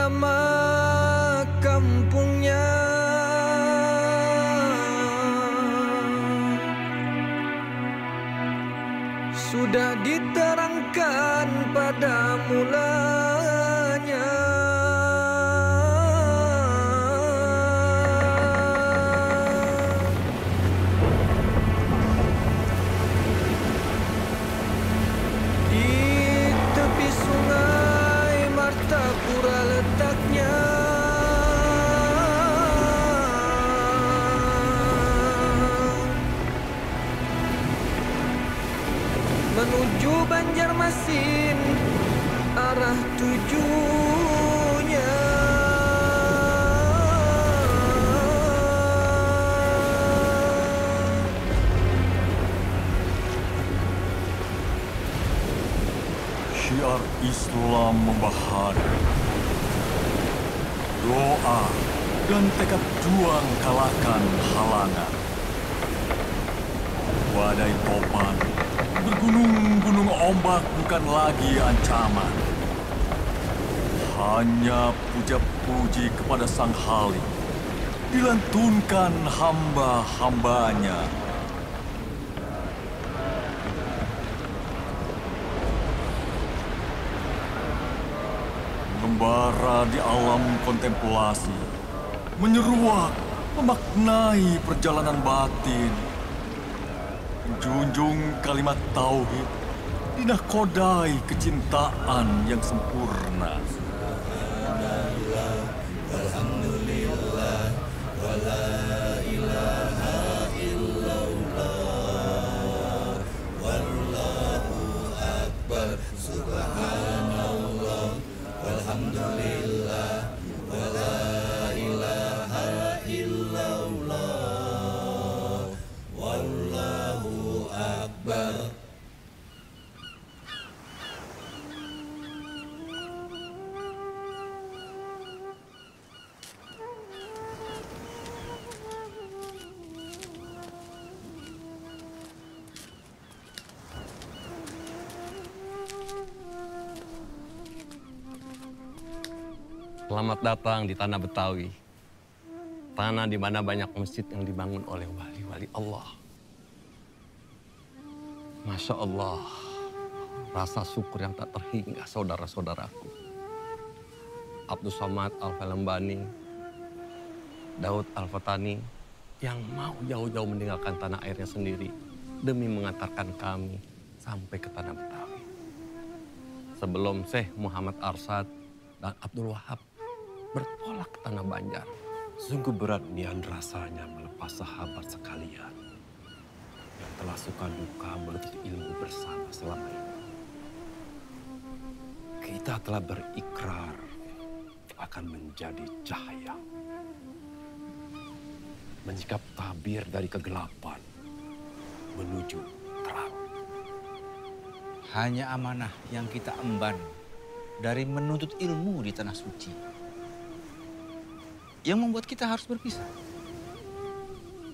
nama kampungnya. Sudah diterangkan pada mulanya. Di tepi sungai Martapura letaknya. Menuju Banjarmasin arah tujunya. Syiar Islam membahana. Doa dan tekad juang kalahkan halangan. Badai topan, bergunung-gunung ombak bukan lagi ancaman. Hanya puja-puji kepada Sang Halim dilantunkan hamba-hambanya. Mengembara di alam kontemplasi, menyeruak, memaknai perjalanan batin. Menjunjung kalimat tauhid, dinakodai kecintaan yang sempurna. Alhamdulillah, wa la ilaha illallah, wallahu akbar, subhanallah, walhamdulillah, wa la ilaha illallah, wallahu akbar. Selamat datang di tanah Betawi. Tanah di mana banyak masjid yang dibangun oleh wali-wali Allah. Masya Allah, rasa syukur yang tak terhingga saudara-saudaraku. Abdus Somad Al-Falembani, Daud Al-Fatani, yang mau jauh-jauh meninggalkan tanah airnya sendiri demi mengantarkan kami sampai ke tanah Betawi. Sebelum Syekh Muhammad Arsad dan Abdul Wahab bertolak ke tanah Banjar. Sungguh berat nian rasanya melepas sahabat sekalian yang telah suka duka menuntut ilmu bersama selama ini. Kita telah berikrar akan menjadi cahaya, menyikap tabir dari kegelapan menuju terang. Hanya amanah yang kita emban dari menuntut ilmu di tanah suci yang membuat kita harus berpisah.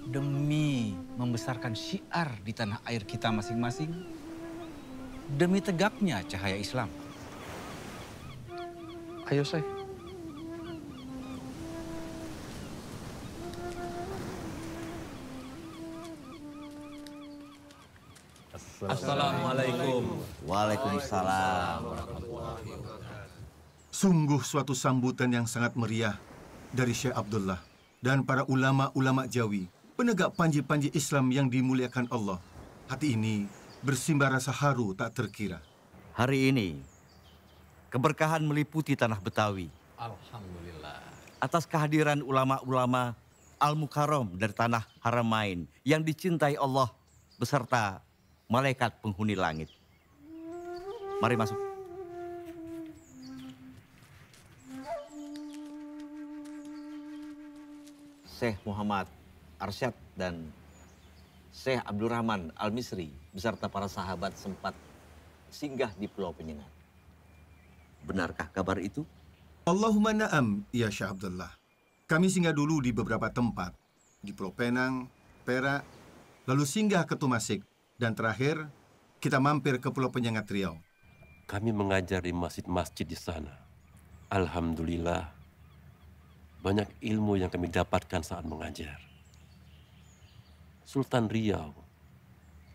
Demi membesarkan syiar di tanah air kita masing-masing, demi tegaknya cahaya Islam. Ayo Syekh. Assalamualaikum. Waalaikumsalam. Sungguh suatu sambutan yang sangat meriah dari Syekh Abdullah dan para ulama-ulama Jawi, penegak panji-panji Islam yang dimuliakan Allah. Hati ini bersimbah rasa haru tak terkira. Hari ini, keberkahan meliputi tanah Betawi. Alhamdulillah. Atas kehadiran ulama-ulama Al-Mukarram dari tanah Haramain yang dicintai Allah beserta malaikat penghuni langit. Mari masuk. Syekh Muhammad Arsyad dan Syekh Abdurrahman Al-Misri beserta para sahabat sempat singgah di Pulau Penyengat. Benarkah kabar itu? Allahumma na'am, ya Syekh Abdullah. Kami singgah dulu di beberapa tempat. Di Pulau Penang, Perak, lalu singgah ke Tumasik, dan terakhir kita mampir ke Pulau Penyengat Riau. Kami mengajar di masjid-masjid di sana. Alhamdulillah, banyak ilmu yang kami dapatkan saat mengajar. Sultan Riau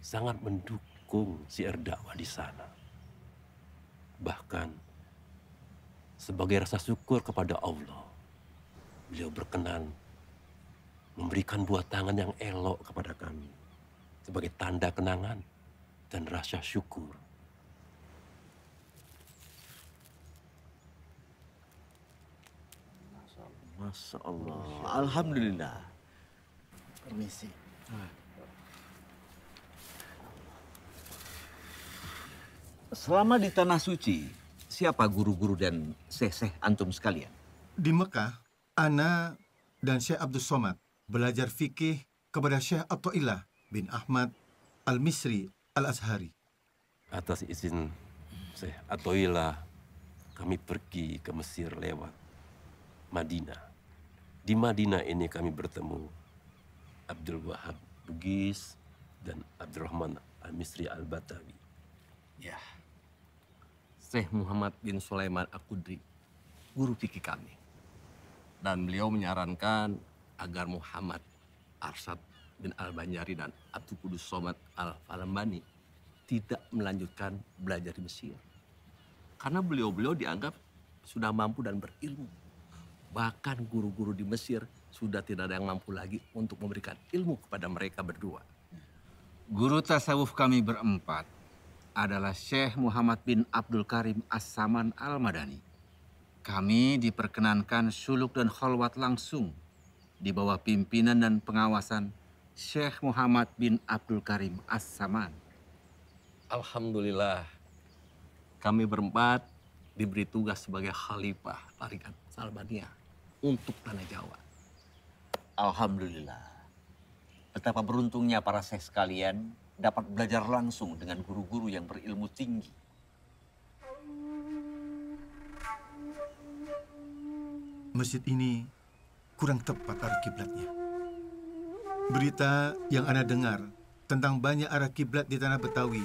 sangat mendukung syiar dakwah di sana. Bahkan, sebagai rasa syukur kepada Allah, beliau berkenan memberikan buah tangan yang elok kepada kami sebagai tanda kenangan dan rasa syukur. Masya Allah. Alhamdulillah. Permisi. Selama di Tanah Suci, siapa guru-guru dan syekh-syekh antum sekalian? Di Mekah, Ana dan Syekh Abdul Somad belajar fikih kepada Syekh Atha'illah bin Ahmad Al-Misri Al-Azhari. Atas izin Syekh Atha'illah, kami pergi ke Mesir lewat Madinah. Di Madinah ini kami bertemu Abdul Wahab Bugis dan Abdurrahman Al-Misri Al-Batawi. Ya, Syekh Muhammad bin Sulaiman Al-Qudri, guru fikih kami. Dan beliau menyarankan agar Muhammad Arsyad bin Al-Banjari dan Abdul Qudus Somad Al-Falembani tidak melanjutkan belajar di Mesir. Karena beliau-beliau dianggap sudah mampu dan berilmu. Bahkan guru-guru di Mesir sudah tidak ada yang mampu lagi untuk memberikan ilmu kepada mereka berdua. Guru tasawuf kami berempat adalah Syekh Muhammad bin Abdul Karim As-Saman Al-Madani. Kami diperkenankan suluk dan khalwat langsung di bawah pimpinan dan pengawasan Syekh Muhammad bin Abdul Karim As-Saman. Alhamdulillah, kami berempat diberi tugas sebagai khalifah Tarikat Salbaniyah untuk Tanah Jawa. Alhamdulillah. Betapa beruntungnya para syekh sekalian dapat belajar langsung dengan guru-guru yang berilmu tinggi. Masjid ini kurang tepat arah kiblatnya. Berita yang Ana dengar tentang banyak arah kiblat di tanah Betawi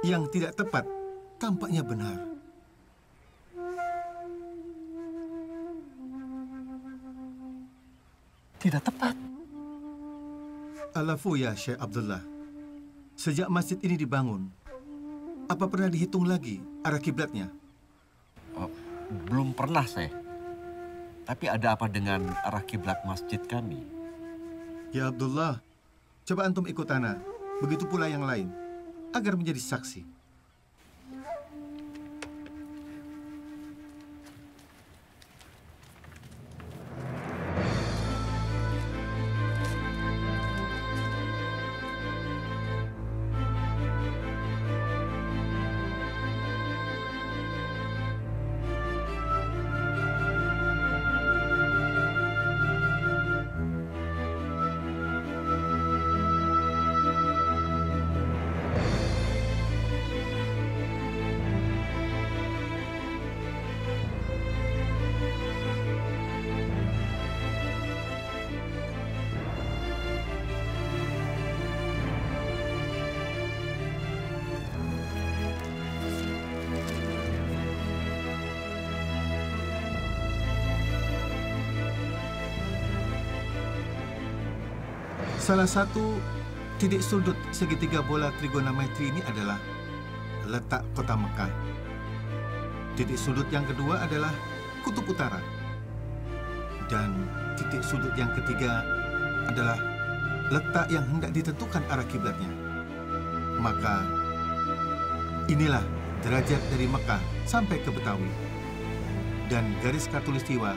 yang tidak tepat tampaknya benar. Tidak tepat. Alafu ya Syekh Abdullah. Sejak masjid ini dibangun, apa pernah dihitung lagi arah kiblatnya? Oh, belum pernah, Syekh. Tapi ada apa dengan arah kiblat masjid kami? Ya Abdullah, coba antum ikut Ana, begitu pula yang lain, agar menjadi saksi. Salah satu titik sudut segitiga bola trigonometri ini adalah letak kota Mekah. Titik sudut yang kedua adalah kutub utara. Dan titik sudut yang ketiga adalah letak yang hendak ditentukan arah kiblatnya. Maka inilah derajat dari Mekah sampai ke Betawi. Dan garis khatulistiwa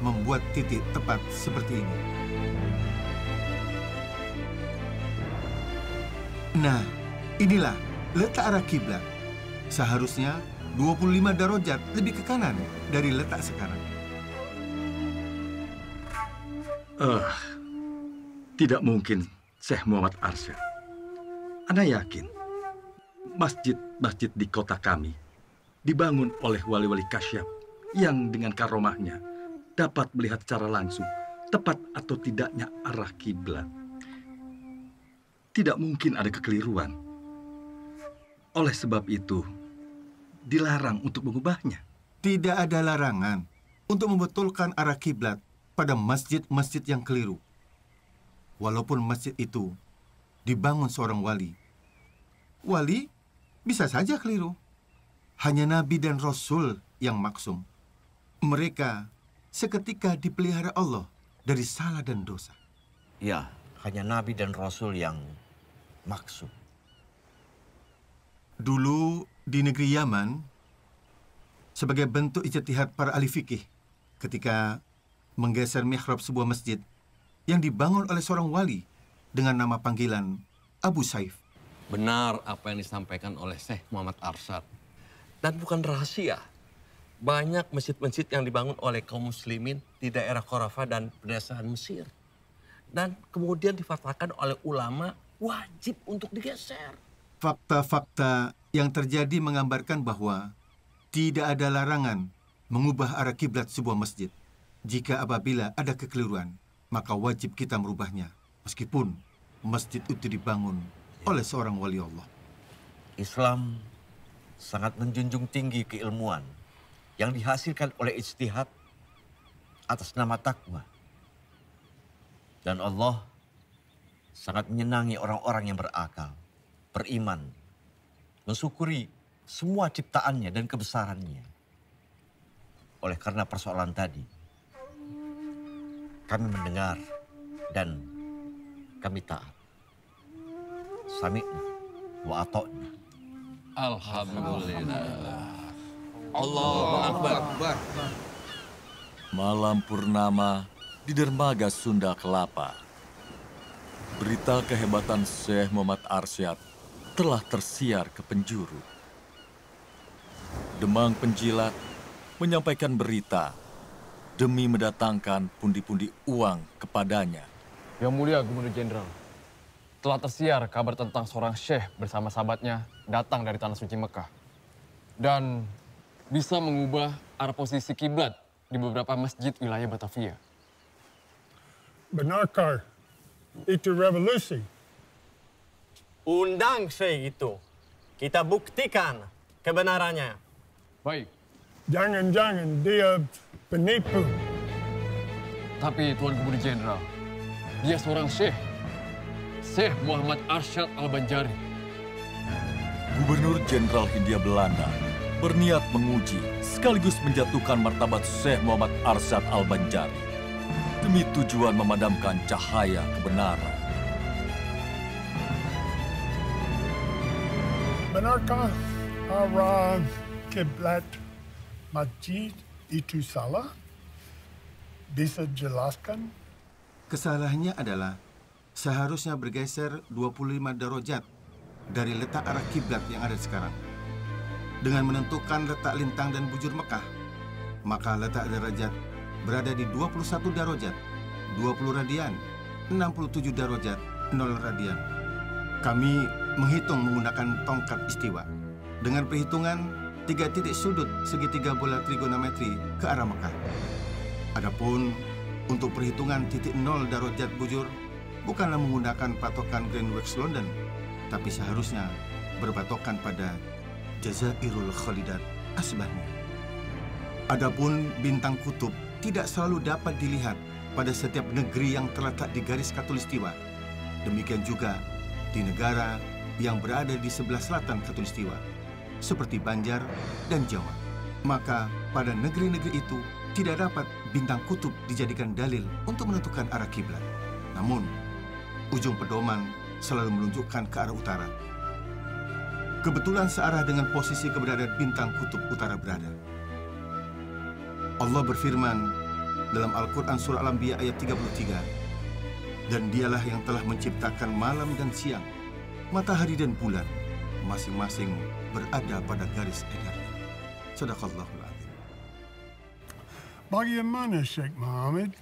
membuat titik tepat seperti ini. Nah, inilah letak arah kiblat. Seharusnya 25 darajat lebih ke kanan dari letak sekarang. Tidak mungkin, Syekh Muhammad Arsyad. Ana yakin, masjid-masjid di kota kami dibangun oleh wali-wali kasyaf yang dengan karomahnya dapat melihat secara langsung tepat atau tidaknya arah kiblat. Tidak mungkin ada kekeliruan. Oleh sebab itu, dilarang untuk mengubahnya. Tidak ada larangan untuk membetulkan arah kiblat pada masjid-masjid yang keliru. Walaupun masjid itu dibangun seorang wali. Wali bisa saja keliru. Hanya Nabi dan Rasul yang maksum. Mereka seketika dipelihara Allah dari salah dan dosa. Ya, hanya Nabi dan Rasul yang maksum. Dulu di negeri Yaman, sebagai bentuk ijtihad para ahli fikih ketika menggeser mihrab sebuah masjid yang dibangun oleh seorang wali dengan nama panggilan Abu Saif. Benar apa yang disampaikan oleh Syekh Muhammad Arsyad. Dan bukan rahasia. Banyak masjid-masjid yang dibangun oleh kaum muslimin di daerah Khurafa dan pedesaan Mesir. Dan kemudian difatwakan oleh ulama wajib untuk digeser. Fakta-fakta yang terjadi menggambarkan bahwa tidak ada larangan mengubah arah kiblat sebuah masjid. Jika apabila ada kekeliruan, maka wajib kita merubahnya. Meskipun masjid itu dibangun oleh seorang wali Allah. Islam sangat menjunjung tinggi keilmuan yang dihasilkan oleh ijtihad atas nama takwa. Dan Allah sangat menyenangi orang-orang yang berakal, beriman, mensyukuri semua ciptaannya dan kebesarannya. Oleh karena persoalan tadi, kami mendengar dan kami taat. Sami'na wa ata'na. Alhamdulillah. Allahu Akbar. Malam purnama di dermaga Sunda Kelapa. Berita kehebatan Syekh Muhammad Arsyad telah tersiar ke penjuru. Demang penjilat menyampaikan berita demi mendatangkan pundi-pundi uang kepadanya. Yang mulia Gubernur Jenderal, telah tersiar kabar tentang seorang syekh bersama sahabatnya datang dari Tanah Suci Mekah. Dan bisa mengubah arah posisi kiblat di beberapa masjid wilayah Batavia. Benarkah itu revolusi? Undang syekh itu. Kita buktikan kebenarannya. Baik. Jangan-jangan dia penipu. Tapi Tuan Gubernur Jenderal, dia seorang syekh. Syekh Muhammad Arsyad Al-Banjari. Gubernur Jenderal Hindia Belanda berniat menguji sekaligus menjatuhkan martabat Syekh Muhammad Arsyad Al-Banjari demi tujuan memadamkan cahaya kebenaran. Benarkah arah kiblat masjid itu salah? Bisa jelaskan? Kesalahannya adalah seharusnya bergeser 25 darajat dari letak arah kiblat yang ada sekarang. Dengan menentukan letak lintang dan bujur Mekah, maka letak derajat berada di 21 darajat, 20 radian, 67 darajat, 0 radian. Kami menghitung menggunakan tongkat istiwa. Dengan perhitungan 3 titik sudut segitiga bola trigonometri ke arah Mekah. Adapun untuk perhitungan titik 0 darajat bujur, bukanlah menggunakan patokan Greenwich London, tapi seharusnya berpatokan pada Jazairul Khalidat Asbahnya. Adapun bintang kutub tidak selalu dapat dilihat pada setiap negeri yang terletak di garis khatulistiwa. Demikian juga di negara yang berada di sebelah selatan khatulistiwa, seperti Banjar dan Jawa. Maka pada negeri-negeri itu tidak dapat bintang kutub dijadikan dalil untuk menentukan arah kiblat. Namun, ujung pedoman selalu menunjukkan ke arah utara. Kebetulan searah dengan posisi keberadaan bintang kutub utara berada. Allah berfirman dalam Al-Quran Surah Al-Anbiya ayat 33, dan dialah yang telah menciptakan malam dan siang, matahari dan bulan, masing-masing berada pada garis edarnya. Sadaqallahul Adzim. Bagaimana Syekh Muhammad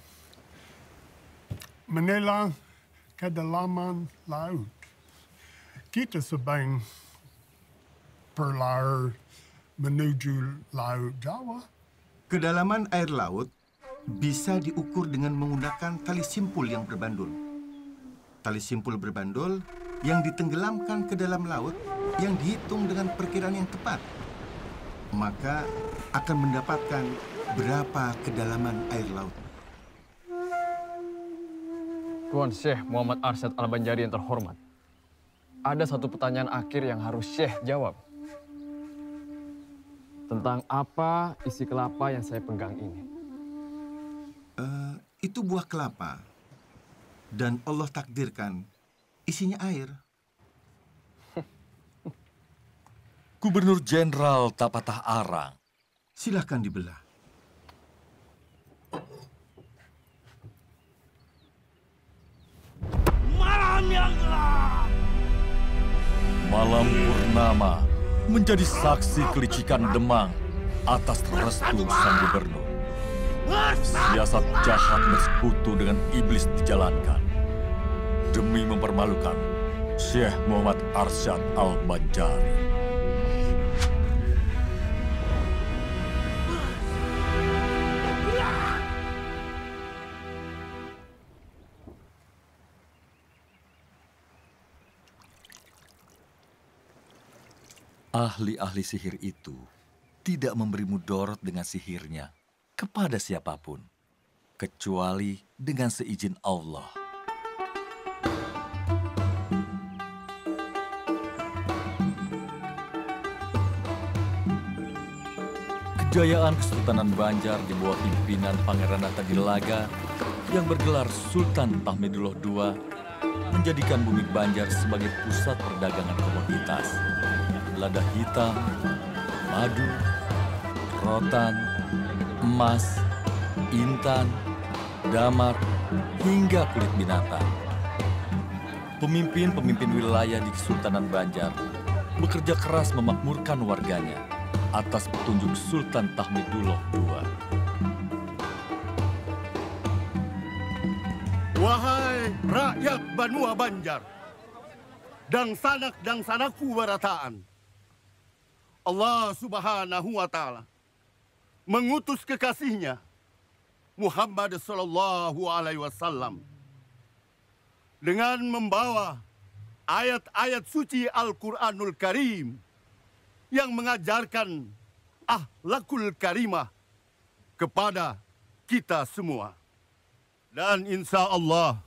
menilai kedalaman laut? Kita sedang berlayar menuju Laut Jawa. Kedalaman air laut bisa diukur dengan menggunakan tali simpul yang berbandul. Tali simpul berbandul yang ditenggelamkan ke dalam laut yang dihitung dengan perkiraan yang tepat. maka akan mendapatkan berapa kedalaman air laut. Tuan Syekh Muhammad Arsyad Al-Banjari yang terhormat, ada satu pertanyaan akhir yang harus Syekh jawab. Tentang apa isi kelapa yang saya pegang ini? Itu buah kelapa. Dan Allah takdirkan isinya air. Gubernur Jenderal tak patah arang. Silahkan dibelah. Malam yang gelap. Malam purnama menjadi saksi kelicikan Demang atas restu sang gubernur. Siasat jahat bersekutu dengan iblis dijalankan demi mempermalukan Syekh Muhammad Arsyad Al-Banjari. Ahli-ahli sihir itu tidak memberi mudarat dengan sihirnya kepada siapapun, kecuali dengan seizin Allah. Kejayaan Kesultanan Banjar di bawah pimpinan Pangeran Tadilaga yang bergelar Sultan Tahmidullah II menjadikan bumi Banjar sebagai pusat perdagangan komoditas. Lada hitam, madu, rotan, emas, intan, damar, hingga kulit binatang. Pemimpin-pemimpin wilayah di Kesultanan Banjar bekerja keras memakmurkan warganya atas petunjuk Sultan Tahmidullah II. Wahai rakyat Banua Banjar, dangsanak-dangsanaku barataan, Allah Subhanahu wa Ta'ala mengutus kekasihnya Muhammad Sallallahu Alaihi Wasallam dengan membawa ayat-ayat suci Al-Quranul Karim yang mengajarkan akhlakul karimah kepada kita semua. Dan insya Allah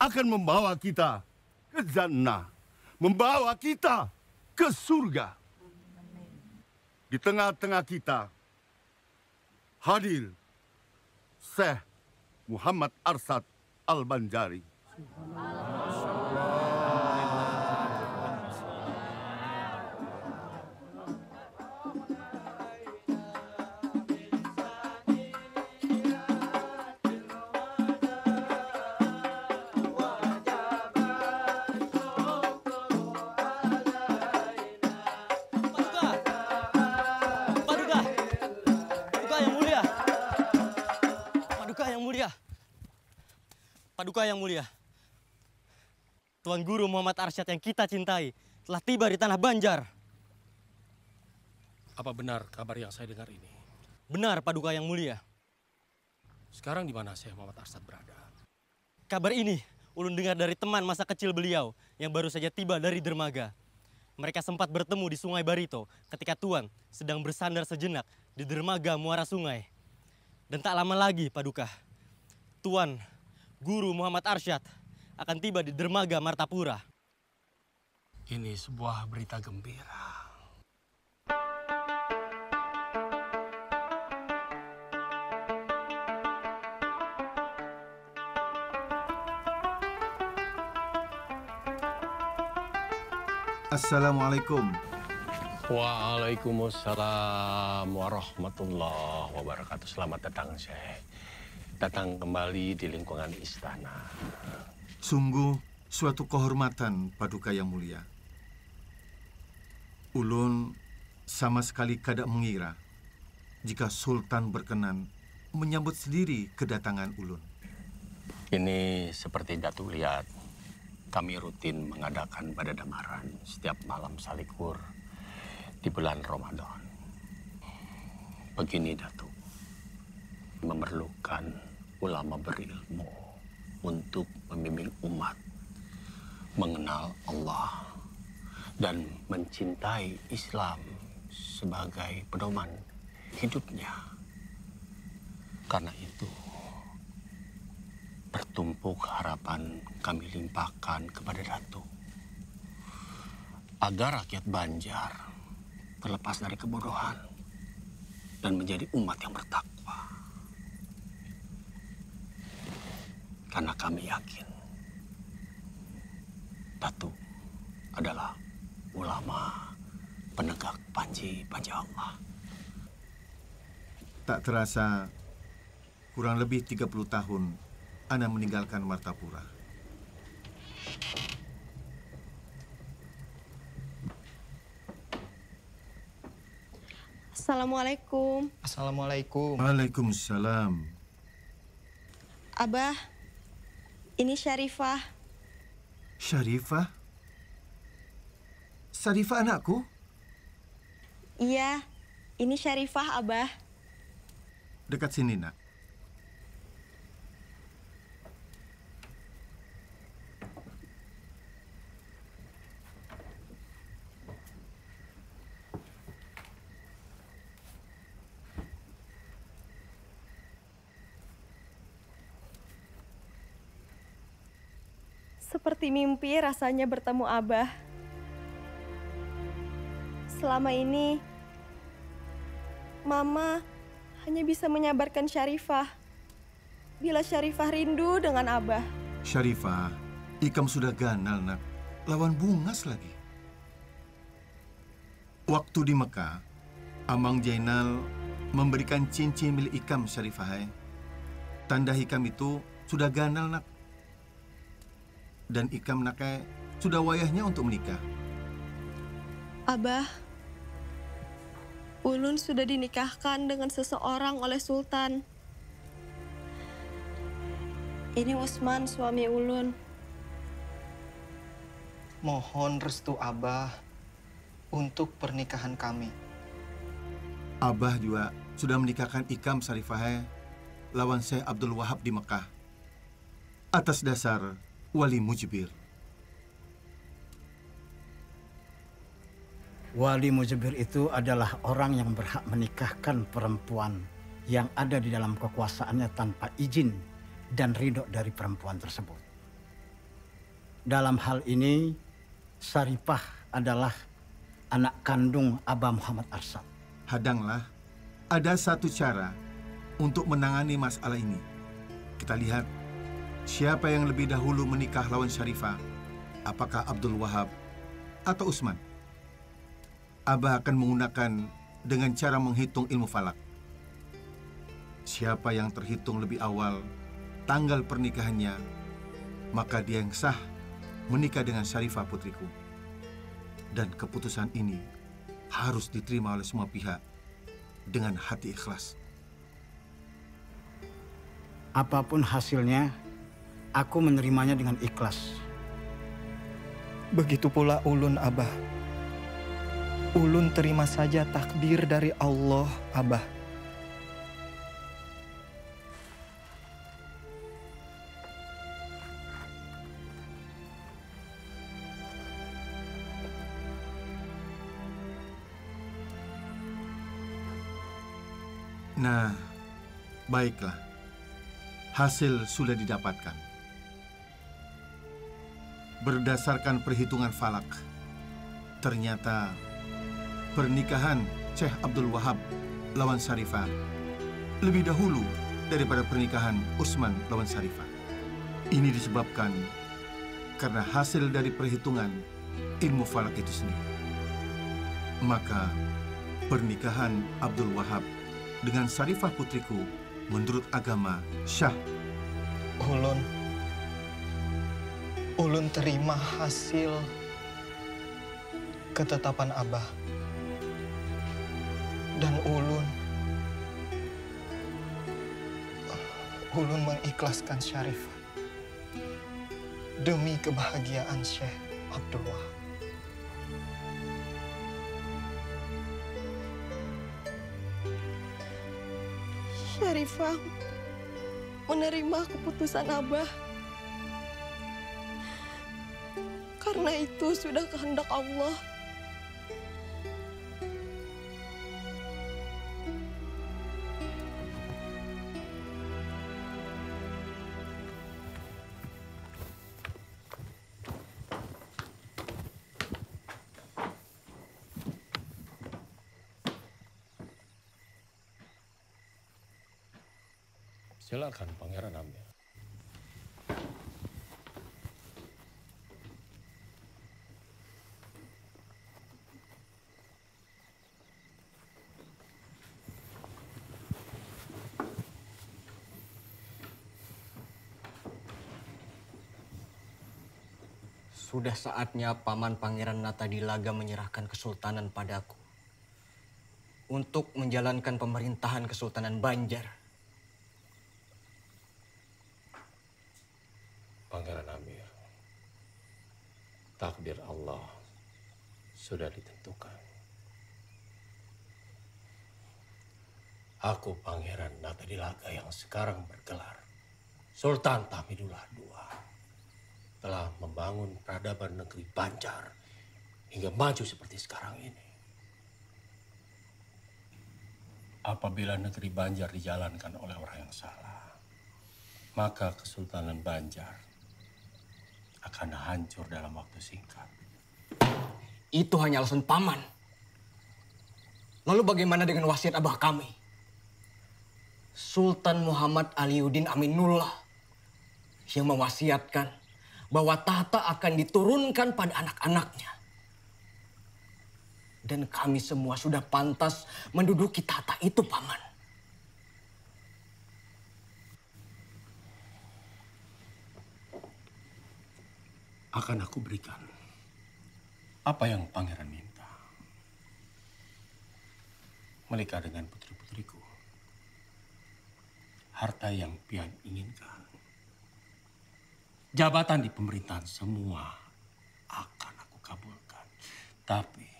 akan membawa kita ke jannah, membawa kita ke surga. Di tengah-tengah kita hadir Syekh Muhammad Arsyad Al-Banjari. Paduka yang mulia, Tuan Guru Muhammad Arsyad yang kita cintai telah tiba di tanah Banjar. Apa benar kabar yang saya dengar ini? Benar, Paduka yang mulia. Sekarang di mana Syekh Muhammad Arsyad berada? Kabar ini ulun dengar dari teman masa kecil beliau yang baru saja tiba dari dermaga. Mereka sempat bertemu di Sungai Barito ketika Tuan sedang bersandar sejenak di dermaga Muara Sungai. Dan tak lama lagi, Paduka, Tuan Guru Muhammad Arsyad akan tiba di dermaga Martapura. Ini sebuah berita gembira. Assalamualaikum. Waalaikumsalam warahmatullahi wabarakatuh. Selamat datang, Syekh. Datang kembali di lingkungan istana. Sungguh suatu kehormatan, Paduka yang mulia. Ulun sama sekali kada mengira jika Sultan berkenan menyambut sendiri kedatangan ulun. Ini seperti Datuk lihat, kami rutin mengadakan badadamaran setiap malam salikur di bulan Ramadan. Begini, Datuk, memerlukan ulama berilmu untuk membimbing umat mengenal Allah dan mencintai Islam sebagai pedoman hidupnya. Karena itu, bertumpuk harapan kami limpahkan kepada Datuk agar rakyat Banjar terlepas dari kebodohan dan menjadi umat yang bertakwa. Karena kami yakin Datuk adalah ulama penegak panji Allah. Tak terasa, kurang lebih 30 tahun Ana meninggalkan Martapura. Assalamualaikum. Assalamualaikum. Waalaikumsalam. Abah, ini Syarifah. Syarifah? Syarifah anakku? Iya, ini Syarifah, Abah. Dekat sini, nak. Seperti mimpi rasanya bertemu Abah. Selama ini, Mama hanya bisa menyabarkan Syarifah. Bila Syarifah rindu dengan Abah. Syarifah, Ikam sudah ganal, nak. Lawan Bungas lagi. Waktu di Mekah, Amang Jainal memberikan cincin milik Ikam, Syarifah. Tanda Ikam itu sudah ganal, nak. Dan Ikam nakai sudah wayahnya untuk menikah. Abah, Ulun sudah dinikahkan dengan seseorang oleh Sultan. Ini Usman, suami Ulun. Mohon restu Abah untuk pernikahan kami. Abah juga sudah menikahkan Ikam Syarifah lawan Syekh Abdul Wahab di Mekah. Atas dasar Wali Mujibir. Wali Mujibir itu adalah orang yang berhak menikahkan perempuan yang ada di dalam kekuasaannya tanpa izin dan ridho dari perempuan tersebut. Dalam hal ini, Syarifah adalah anak kandung Abah Muhammad Arsyad. Hadanglah, ada satu cara untuk menangani masalah ini. Kita lihat siapa yang lebih dahulu menikah lawan Syarifah, apakah Abdul Wahab atau Usman? Abah akan menggunakan dengan cara menghitung ilmu falak. Siapa yang terhitung lebih awal tanggal pernikahannya, maka dia yang sah menikah dengan Syarifah putriku. Dan keputusan ini harus diterima oleh semua pihak dengan hati ikhlas. Apapun hasilnya, aku menerimanya dengan ikhlas. Begitu pula Ulun, Abah. Ulun terima saja takdir dari Allah, Abah. Nah, baiklah. Hasil sudah didapatkan. Berdasarkan perhitungan falak, ternyata pernikahan Syekh Abdul Wahab lawan Syarifah lebih dahulu daripada pernikahan Usman lawan Syarifah. Ini disebabkan karena hasil dari perhitungan ilmu falak itu sendiri. Maka pernikahan Abdul Wahab dengan Syarifah putriku menurut agama Syah. Ulun terima hasil ketetapan Abah. Dan Ulun mengikhlaskan Syarifah demi kebahagiaan Syekh Abdul Wahab. Syarifah menerima keputusan Abah. Karena itu sudah kehendak Allah. Silakan Pangeran Amir. Sudah saatnya Paman Pangeran Natadilaga menyerahkan kesultanan padaku untuk menjalankan pemerintahan Kesultanan Banjar. Pangeran Amir, takdir Allah sudah ditentukan. Aku Pangeran Natadilaga yang sekarang bergelar Sultan Tahmidullah II telah membangun peradaban negeri Banjar hingga maju seperti sekarang ini. Apabila negeri Banjar dijalankan oleh orang yang salah, maka Kesultanan Banjar akan hancur dalam waktu singkat. Itu hanya alasan Paman. Lalu bagaimana dengan wasiat abah kami? Sultan Muhammad Aliuddin Aminullah yang mewasiatkan bahwa tahta akan diturunkan pada anak-anaknya. Dan kami semua sudah pantas menduduki tahta itu, Paman. Akan aku berikan apa yang Pangeran minta. Menikah dengan putri-putriku. Harta yang pian inginkan. Jabatan di pemerintahan semua akan aku kabulkan. Tapi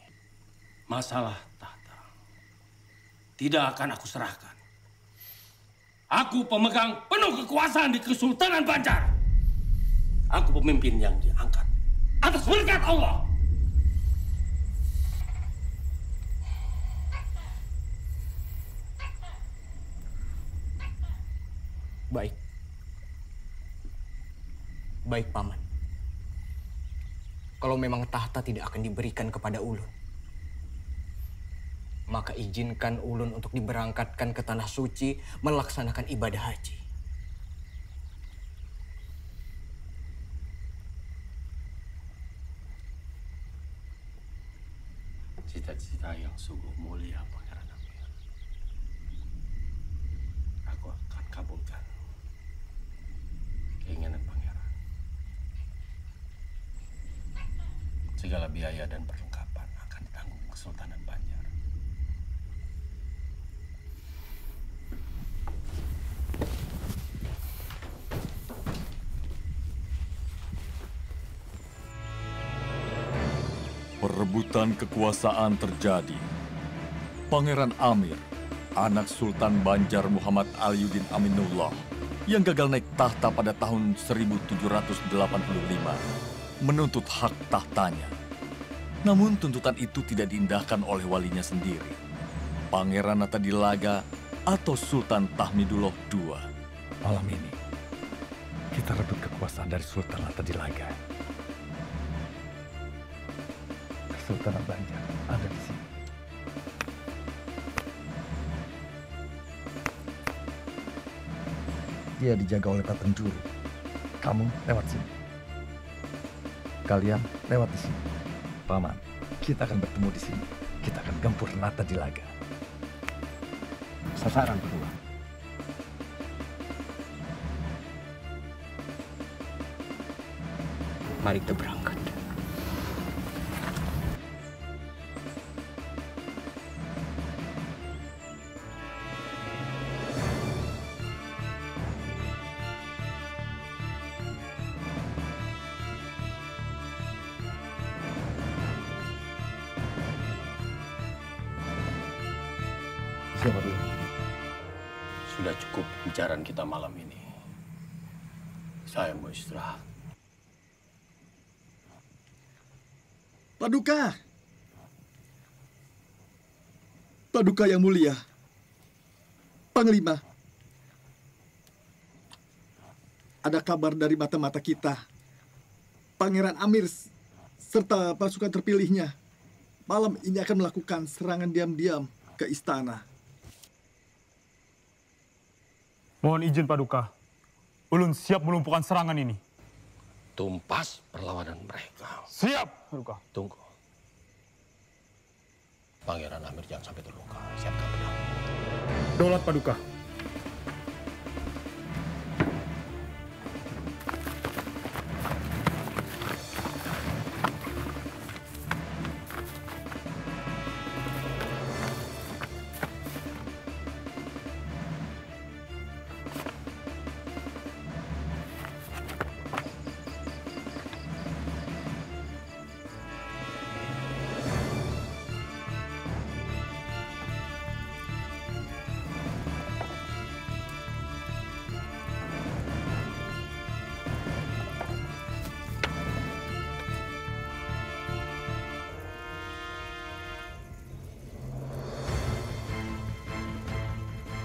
masalah tahta tidak akan aku serahkan. Aku pemegang penuh kekuasaan di Kesultanan Banjar. Aku pemimpin yang diangkat atas berkat Allah. Baik. Baik, Paman. Kalau memang tahta tidak akan diberikan kepada Ulun, maka izinkan Ulun untuk diberangkatkan ke Tanah Suci melaksanakan ibadah haji. Cita-cita yang sungguh mulia, Pangeran Amir. Aku akan kabulkan keinginan Pangeran. Segala biaya dan perlengkapan akan ditanggung Kesultanan Banjar. Perebutan kekuasaan terjadi. Pangeran Amir, anak Sultan Banjar Muhammad Aliuddin Aminullah, yang gagal naik tahta pada tahun 1785, menuntut hak tahtanya. Namun tuntutan itu tidak diindahkan oleh walinya sendiri, Pangeran Natadilaga atau Sultan Tahmidullah II. Malam ini, kita rebut kekuasaan dari Sultan Natadilaga. Kesultanan Banjar ada di sini. Dia dijaga oleh Paten Juru. Kamu lewat sini. Kalian lewat di sini. Paman, kita akan bertemu di sini. Kita akan gempur Natadilaga. Sasaran kedua. Mari kita berangkat. Siapa dulu? Sudah cukup pembicaraan kita malam ini. Saya mau istirahat. Paduka! Paduka yang mulia. Panglima. Ada kabar dari mata-mata kita. Pangeran Amir serta pasukan terpilihnya malam ini akan melakukan serangan diam-diam ke istana. Mohon izin Paduka. Ulun siap melumpuhkan serangan ini. Tumpas perlawanan mereka. Siap, Paduka. Tunggu. Pangeran Amir jangan sampai terluka. Siapkan pedang. Daulat Paduka.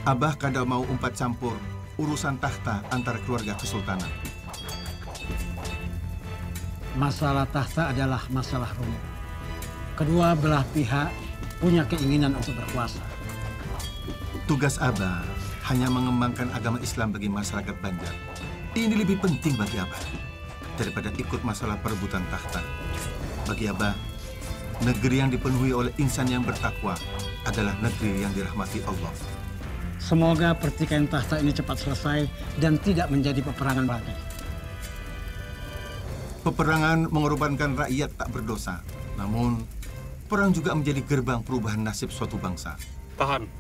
Abah kada mau umpat campur urusan tahta antara keluarga kesultanan. Masalah tahta adalah masalah rumit. Kedua belah pihak punya keinginan untuk berkuasa. Tugas Abah hanya mengembangkan agama Islam bagi masyarakat Banjar. Ini lebih penting bagi Abah daripada ikut masalah perebutan tahta. Bagi Abah, negeri yang dipenuhi oleh insan yang bertakwa adalah negeri yang dirahmati Allah. Semoga pertikaian tahta ini cepat selesai dan tidak menjadi peperangan lagi. Peperangan mengorbankan rakyat tak berdosa. Namun, perang juga menjadi gerbang perubahan nasib suatu bangsa. Tahan.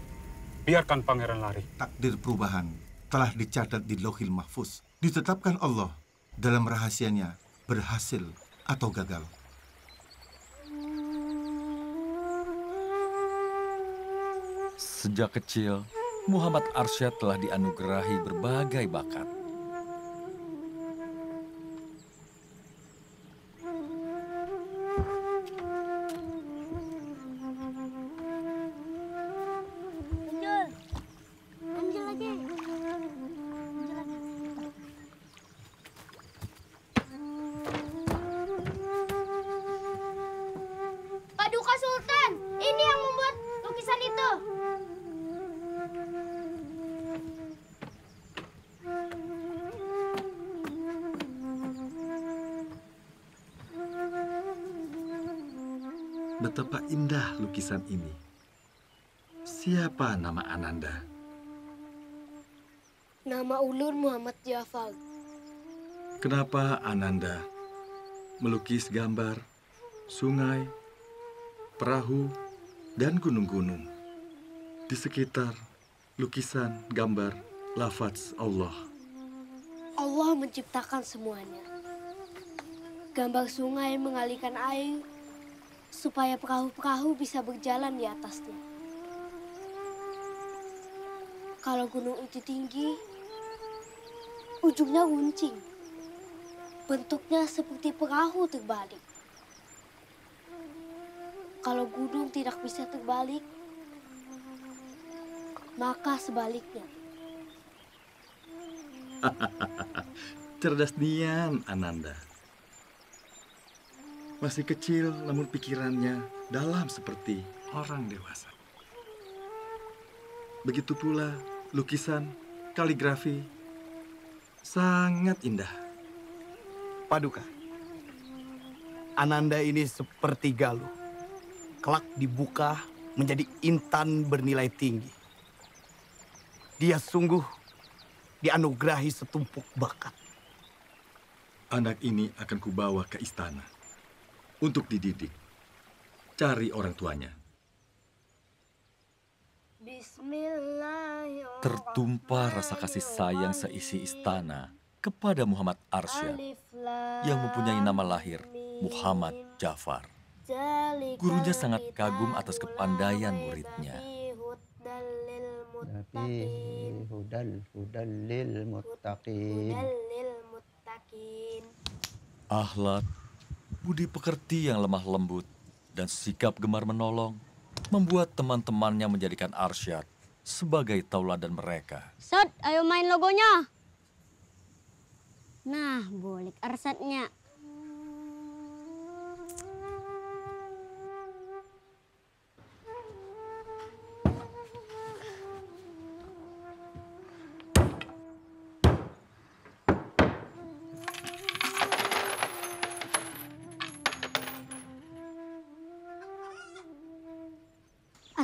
Biarkan pangeran lari. Takdir perubahan telah dicatat di Lauhil Mahfuz. Ditetapkan Allah dalam rahasianya berhasil atau gagal. Sejak kecil, Muhammad Arsyad telah dianugerahi berbagai bakat. Paduka Sultan, ini yang membuat lukisan itu. Betapa indah lukisan ini. Siapa nama Ananda? Nama ulun Muhammad Jafar. Kenapa Ananda melukis gambar sungai, perahu, dan gunung-gunung di sekitar lukisan gambar lafaz Allah? Allah menciptakan semuanya. Gambar sungai mengalirkan air supaya perahu-perahu bisa berjalan di atasnya. Kalau gunung itu tinggi, ujungnya runcing. Bentuknya seperti perahu terbalik. Kalau gunung tidak bisa terbalik, maka sebaliknya. Cerdas nian, Ananda. Masih kecil, namun pikirannya dalam seperti orang dewasa. Begitu pula lukisan, kaligrafi, sangat indah. Paduka, Ananda ini seperti Galuh. Kelak dibuka menjadi intan bernilai tinggi. Dia sungguh dianugerahi setumpuk bakat. Anak ini akan kubawa ke istana untuk dididik. Cari orang tuanya. Tertumpah rasa kasih sayang seisi istana kepada Muhammad Arsyad yang mempunyai nama lahir Muhammad Jafar. Gurunya sangat kagum atas kepandaian muridnya. Akhlak, budi pekerti yang lemah lembut, dan sikap gemar menolong membuat teman-temannya menjadikan Arsyad sebagai tauladan mereka. Sat, ayo main logonya. Nah, boleh Arsyadnya.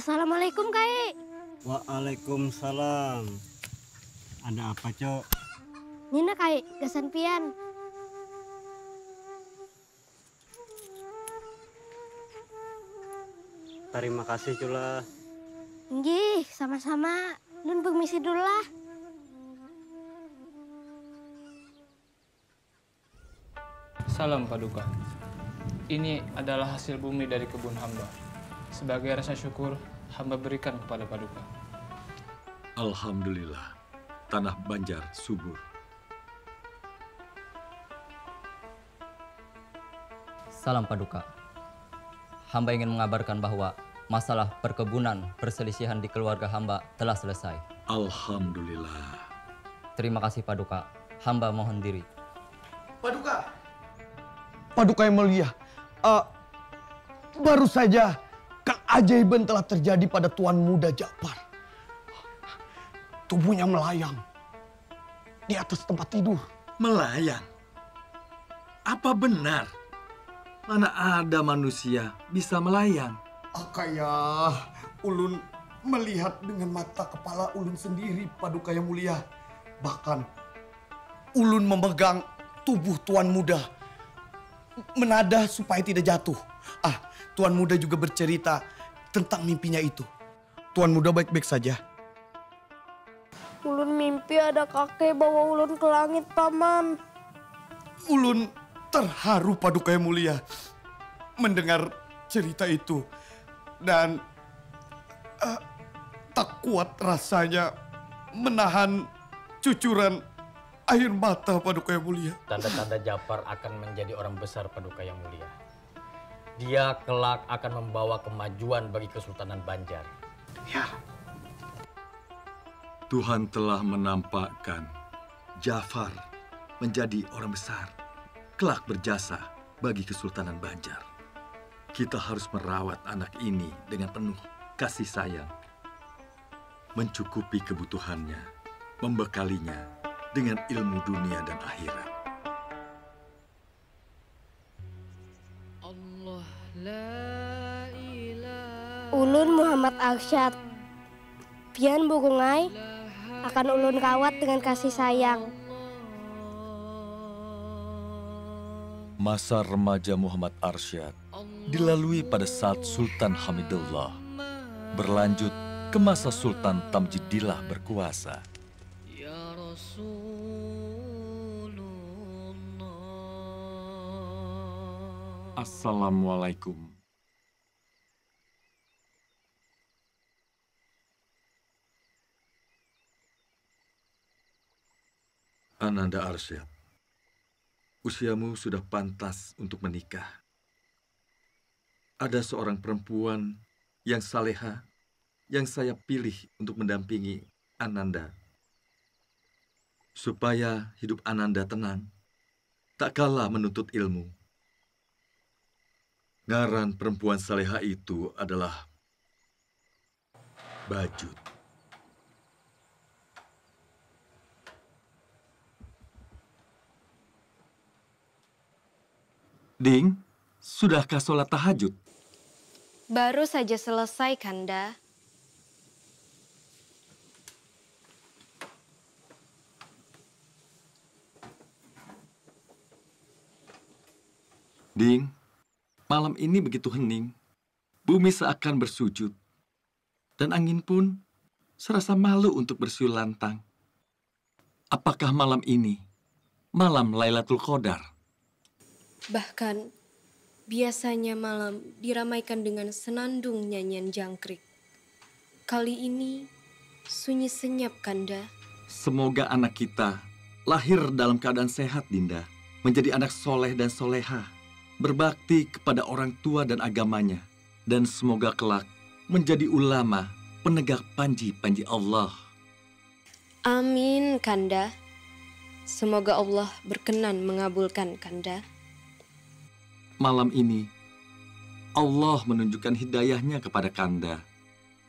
Assalamualaikum, Kai. Waalaikumsalam. Ada apa, Cok? Nina, Kai, gasan pian. Terima kasih, Cula. Nggih, sama-sama. Nun permisi dulu lah. Salam Paduka. Ini adalah hasil bumi dari kebun hamba. Sebagai rasa syukur, hamba berikan kepada Paduka. Alhamdulillah, tanah Banjar subur. Salam Paduka. Hamba ingin mengabarkan bahwa masalah perkebunan perselisihan di keluarga hamba telah selesai. Alhamdulillah. Terima kasih Paduka. Hamba mohon diri. Paduka. Paduka yang mulia. Baru saja keajaiban telah terjadi pada Tuan Muda Ja'far. Tubuhnya melayang di atas tempat tidur. Melayang? Apa benar? Mana ada manusia bisa melayang? Kayak ulun melihat dengan mata kepala ulun sendiri, Paduka yang mulia. Bahkan ulun memegang tubuh Tuan Muda, menadah supaya tidak jatuh. Tuan Muda juga bercerita tentang mimpinya itu. Tuan Muda baik-baik saja. Ulun mimpi ada kakek bawa ulun ke langit, Paman. Ulun terharu, Paduka yang mulia, mendengar cerita itu. Dan tak kuat rasanya menahan cucuran air mata, Paduka yang mulia. Tanda-tanda Ja'far akan menjadi orang besar, Paduka yang mulia. Dia kelak akan membawa kemajuan bagi Kesultanan Banjar. Ya. Tuhan telah menampakkan Ja'far menjadi orang besar, kelak berjasa bagi Kesultanan Banjar. Kita harus merawat anak ini dengan penuh kasih sayang, mencukupi kebutuhannya, membekalinya dengan ilmu dunia dan akhirat. Ulun Muhammad Arsyad. Pian Burungai akan ulun rawat dengan kasih sayang. Masa remaja Muhammad Arsyad dilalui pada saat Sultan Hamidullah, berlanjut ke masa Sultan Tamjidillah berkuasa. Assalamualaikum. Ananda Arsyad, usiamu sudah pantas untuk menikah. Ada seorang perempuan yang saleha yang saya pilih untuk mendampingi Ananda. Supaya hidup Ananda tenang, tak kalah menuntut ilmu. Ngaran perempuan saleha itu adalah Bajut. Ding, sudahkah sholat tahajud? Baru saja selesai, Kanda. Ding, malam ini begitu hening. Bumi seakan bersujud. Dan angin pun serasa malu untuk bersiul lantang. Apakah malam ini malam Lailatul Qadar? Bahkan, biasanya malam diramaikan dengan senandung nyanyian jangkrik. Kali ini, sunyi senyap, Kanda. Semoga anak kita lahir dalam keadaan sehat, Dinda. Menjadi anak soleh dan soleha. Berbakti kepada orang tua dan agamanya. Dan semoga kelak menjadi ulama penegak panji-panji Allah. Amin, Kanda. Semoga Allah berkenan mengabulkan, Kanda. Malam ini, Allah menunjukkan hidayahnya kepada Kanda.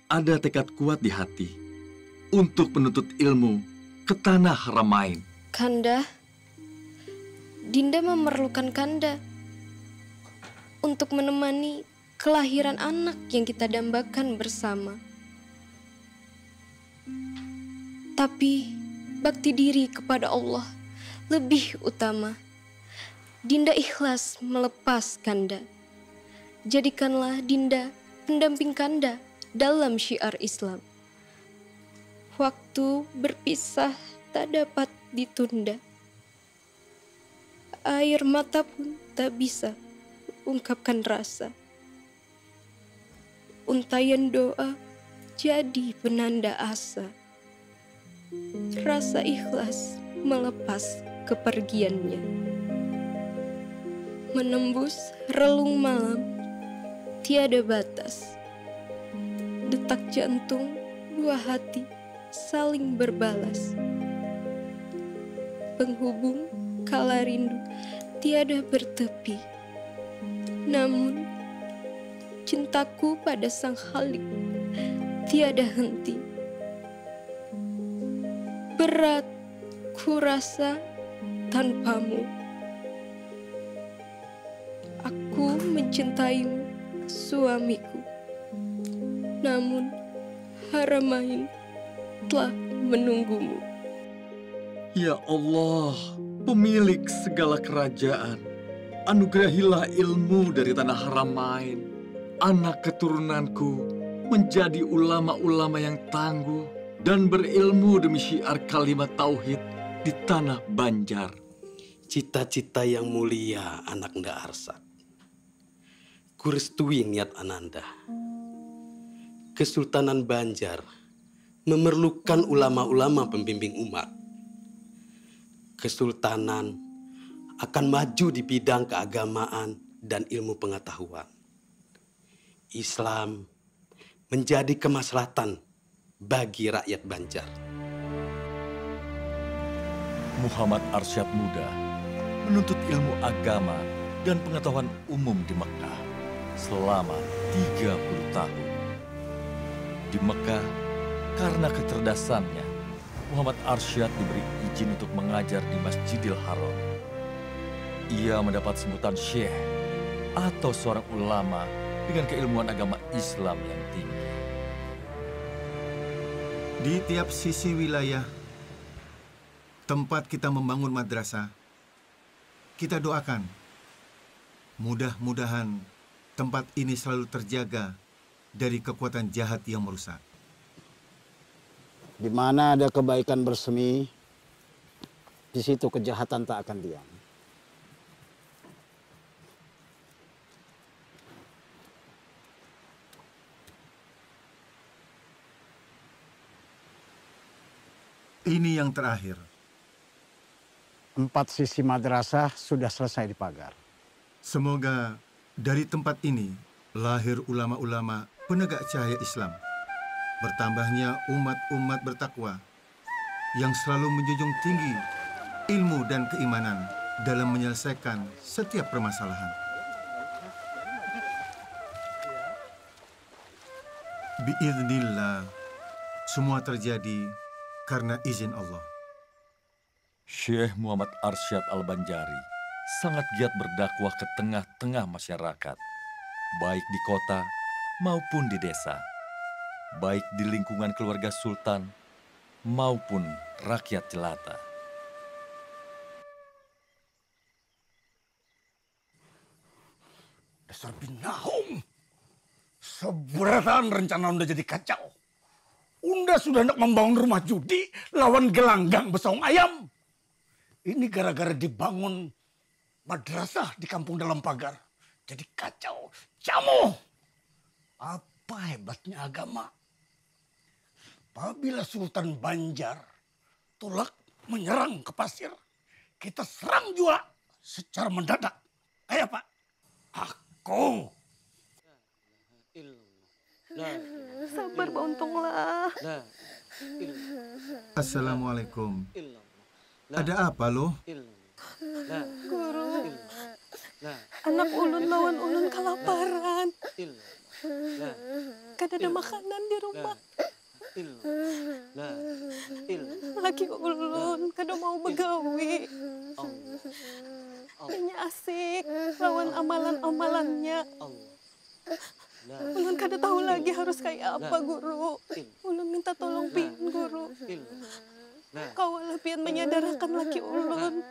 Ada tekad kuat di hati untuk menuntut ilmu ke tanah Haramain. Kanda, Dinda memerlukan Kanda untuk menemani kelahiran anak yang kita dambakan bersama. Tapi bakti diri kepada Allah lebih utama. Dinda ikhlas melepas Kanda. Jadikanlah Dinda pendamping Kanda dalam syiar Islam. Waktu berpisah tak dapat ditunda. Air mata pun tak bisa ungkapkan rasa. Untayan doa jadi penanda asa. Rasa ikhlas melepas kepergiannya. Menembus relung malam, tiada batas. Detak jantung dua hati saling berbalas. Penghubung kala rindu tiada bertepi. Namun cintaku pada sang Khalik tiada henti. Berat ku rasa tanpamu. Aku mencintaimu, suamiku. Namun Haramain telah menunggumu. Ya Allah, pemilik segala kerajaan, anugerahilah ilmu dari tanah Haramain. Anak keturunanku menjadi ulama-ulama yang tangguh dan berilmu demi syiar kalimat tauhid di tanah Banjar. Cita-cita yang mulia anak Nda Arsyad. Kurestui niat Ananda. Kesultanan Banjar memerlukan ulama-ulama pembimbing umat. Kesultanan akan maju di bidang keagamaan dan ilmu pengetahuan. Islam menjadi kemaslahatan bagi rakyat Banjar. Muhammad Arsyad muda menuntut ilmu agama dan pengetahuan umum di Mekah selama 30 tahun. Di Mekah, karena kecerdasannya, Muhammad Arsyad diberi izin untuk mengajar di Masjidil Haram. Ia mendapat sebutan syekh atau seorang ulama dengan keilmuan agama Islam yang tinggi. Di tiap sisi wilayah tempat kita membangun madrasah, kita doakan mudah-mudahan tempat ini selalu terjaga dari kekuatan jahat yang merusak. Di mana ada kebaikan bersemi, di situ kejahatan tak akan diam. Ini yang terakhir. 4 sisi madrasah sudah selesai dipagar. Semoga dari tempat ini lahir ulama-ulama penegak cahaya Islam. Bertambahnya umat-umat bertakwa yang selalu menjunjung tinggi ilmu dan keimanan dalam menyelesaikan setiap permasalahan. Biiznillah, semua terjadi karena izin Allah. Syekh Muhammad Arsyad Al-Banjari sangat giat berdakwah ke tengah-tengah masyarakat, baik di kota maupun di desa, baik di lingkungan keluarga sultan maupun rakyat jelata. Dasar binahong, seberatan rencana Unda jadi kacau. Unda sudah hendak membangun rumah judi lawan gelanggang besaung ayam. Ini gara-gara dibangun madrasah di kampung dalam pagar. Jadi kacau, jamu. Apa hebatnya agama? Apabila Sultan Banjar tolak menyerang ke pasir, kita serang juga secara mendadak. Ayo Pak, aku. Sabar Bauntonglah. Assalamualaikum. Ada apa loh? Guru, anak ulun lawan ulun kelaparan. Kada ada makanan di rumah. Laki ulun kada mau begawi. Hanya asik lawan amalan-amalannya. Ulun kada tahu lagi harus kayak apa, Guru. Ulun minta tolong pian, Guru. Kawalah pian menyadarkan laki ulun.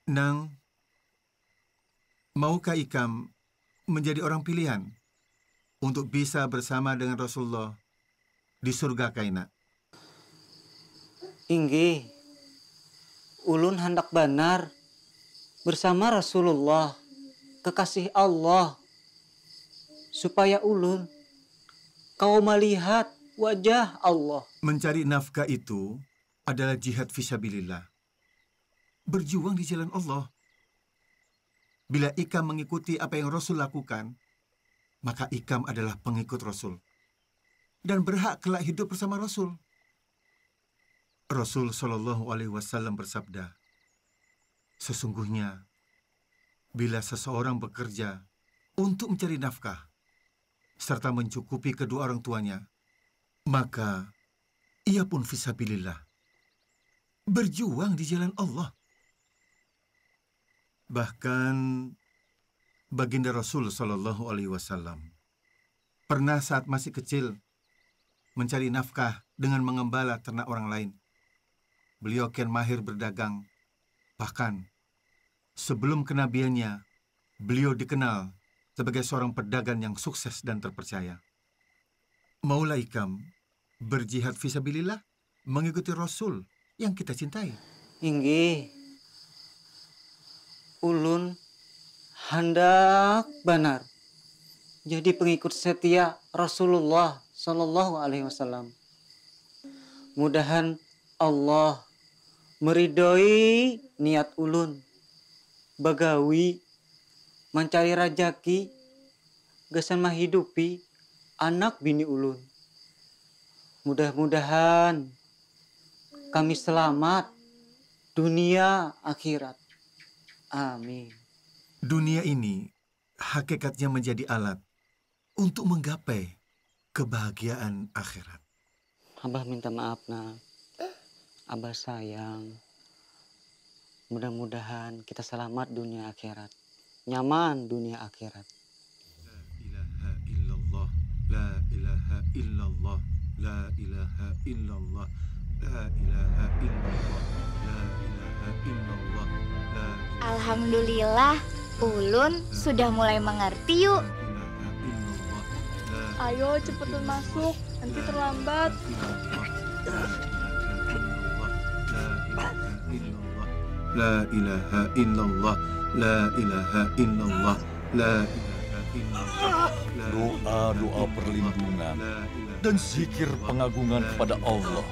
Nang, maukah Ikam menjadi orang pilihan untuk bisa bersama dengan Rasulullah di surga kaina? Inggih, ulun hendak benar bersama Rasulullah, kekasih Allah, supaya ulun kau melihat wajah Allah. Mencari nafkah itu adalah jihad fisabilillah. Berjuang di jalan Allah. Bila Ikam mengikuti apa yang Rasul lakukan, maka Ikam adalah pengikut Rasul. Dan berhak kelak hidup bersama Rasul. Rasul SAW bersabda, sesungguhnya, bila seseorang bekerja untuk mencari nafkah, serta mencukupi kedua orang tuanya, maka ia pun fisabilillah. Berjuang di jalan Allah. Bahkan baginda Rasul SAW pernah saat masih kecil mencari nafkah dengan mengembala ternak orang lain. Beliau kian mahir berdagang. Bahkan sebelum kenabiannya, beliau dikenal sebagai seorang pedagang yang sukses dan terpercaya. Maulah Ikam berjihad fisabilillah mengikuti Rasul yang kita cintai. Inggih, ulun hendak benar jadi pengikut setia Rasulullah SAW. Mudahan Allah meridhoi niat ulun bagawi mencari rajaki gasan menghidupi anak bini ulun. Mudah-mudahan kami selamat dunia akhirat. Amin. Dunia ini hakikatnya menjadi alat untuk menggapai kebahagiaan akhirat. Abah minta maaf, nak. Abah sayang. Mudah-mudahan kita selamat dunia akhirat. Nyaman dunia akhirat. La ilaha illallah, la ilaha illallah, la ilaha illallah, la ilaha illallah, la Alhamdulillah, ulun sudah mulai mengerti yuk. Ayo cepetan masuk, nanti terlambat. La ilaha illallah, la ilaha illallah, la ilaha illallah. Doa-doa perlindungan dan zikir pengagungan kepada Allah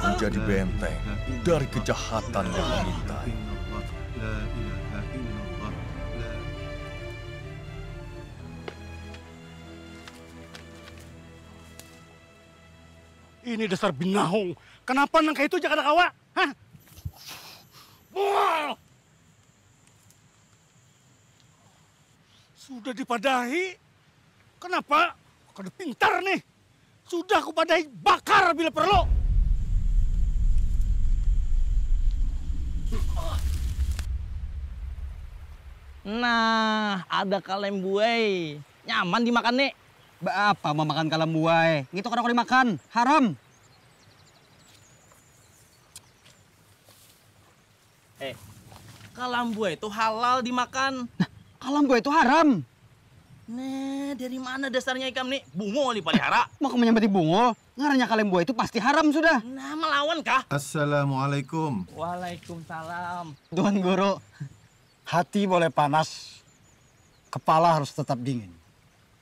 menjadi benteng dari kejahatan yang mengintai. Ini dasar binahong. Kenapa nangka itu jangan kawa? Hah? Wah! Sudah dipadahi. Kenapa? Kada pintar nih. Sudah kupadahi bakar bila perlu. Nah, ada kalem buai. Nyaman dimakan nih. Apa mau makan kalem buai? Gitu kadang dimakan. Haram. Kalem buai itu halal dimakan. Nah, kalem buai itu haram. Nah, dari mana dasarnya ikam nih? Bungo dipelihara. Mau kamu nyambati bungo? Ngaranya kalem buai itu pasti haram sudah. Nah, melawan kah? Assalamualaikum. Waalaikumsalam. Tuan Guru, hati boleh panas, kepala harus tetap dingin.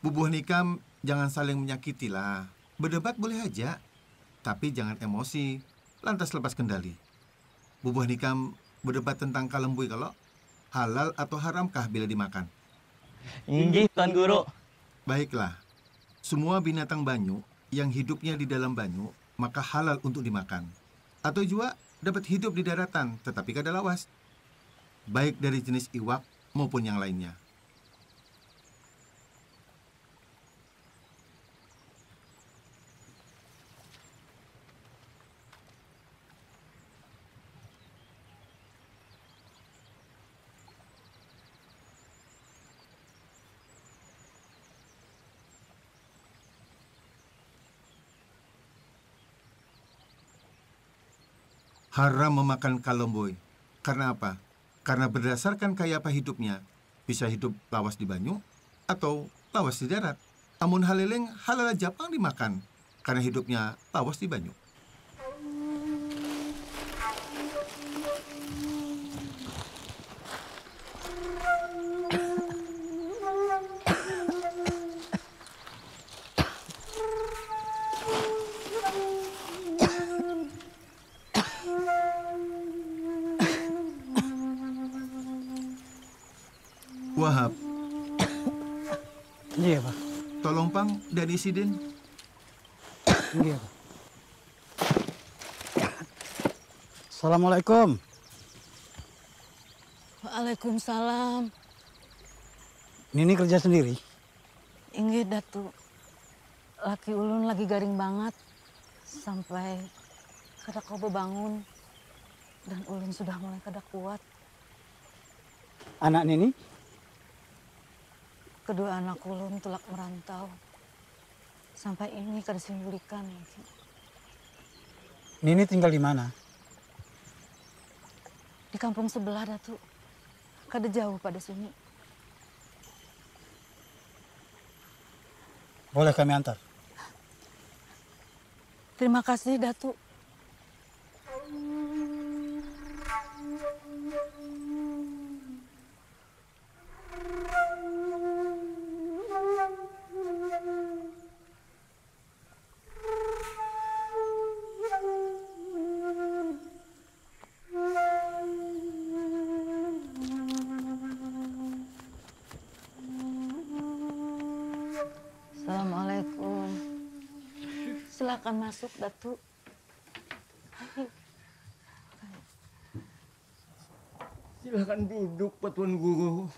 Bubuhan Ikam jangan saling menyakiti lah. Berdebat boleh aja, tapi jangan emosi, lantas lepas kendali. Bubuhan Ikam berdebat tentang kalembui kalau halal atau haramkah bila dimakan. Inggih, Tuan Guru. Baiklah, semua binatang banyu yang hidupnya di dalam banyu maka halal untuk dimakan. Atau juga dapat hidup di daratan tetapi kada lawas, baik dari jenis iwak maupun yang lainnya. Haram memakan kalomboy. Karena apa? Karena berdasarkan kaya apa hidupnya, bisa hidup lawas di banyu atau lawas di darat. Amun haleleng halal Japang dimakan, karena hidupnya lawas di banyu. Wahab. Iya, Pak. Tolong Pang dan Isidin. Iya, Pak. Assalamualaikum. Waalaikumsalam. Nini kerja sendiri? Inggih, Datu. Laki ulun lagi garing banget. Sampai kada kobe bangun. Dan ulun sudah mulai kada kuat. Anak Nini? Kedua anak ulun tulak merantau. Sampai ini kada simbulikan lagi. Nini tinggal di mana? Di kampung sebelah, Datu. Kada jauh pada sini. Boleh kami antar? Terima kasih, Datu. Assalamualaikum. Silakan masuk, Datu. Silakan duduk, Pak Tuan Guru.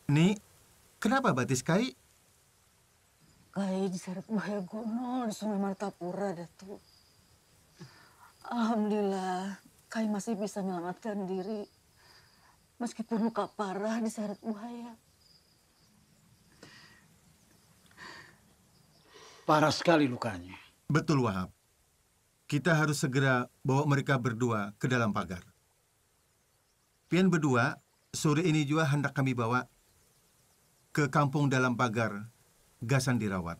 Ni, kenapa batis Kai? Kai diseret bahaya gunung di Sungai Martapura, Datu. Alhamdulillah, Kai masih bisa menyelamatkan diri. Meskipun luka parah diseret buaya. Parah sekali lukanya. Betul, Wahab. Kita harus segera bawa mereka berdua ke dalam pagar. Pian berdua, sore ini juga hendak kami bawa ke kampung dalam pagar, Gasan dirawat.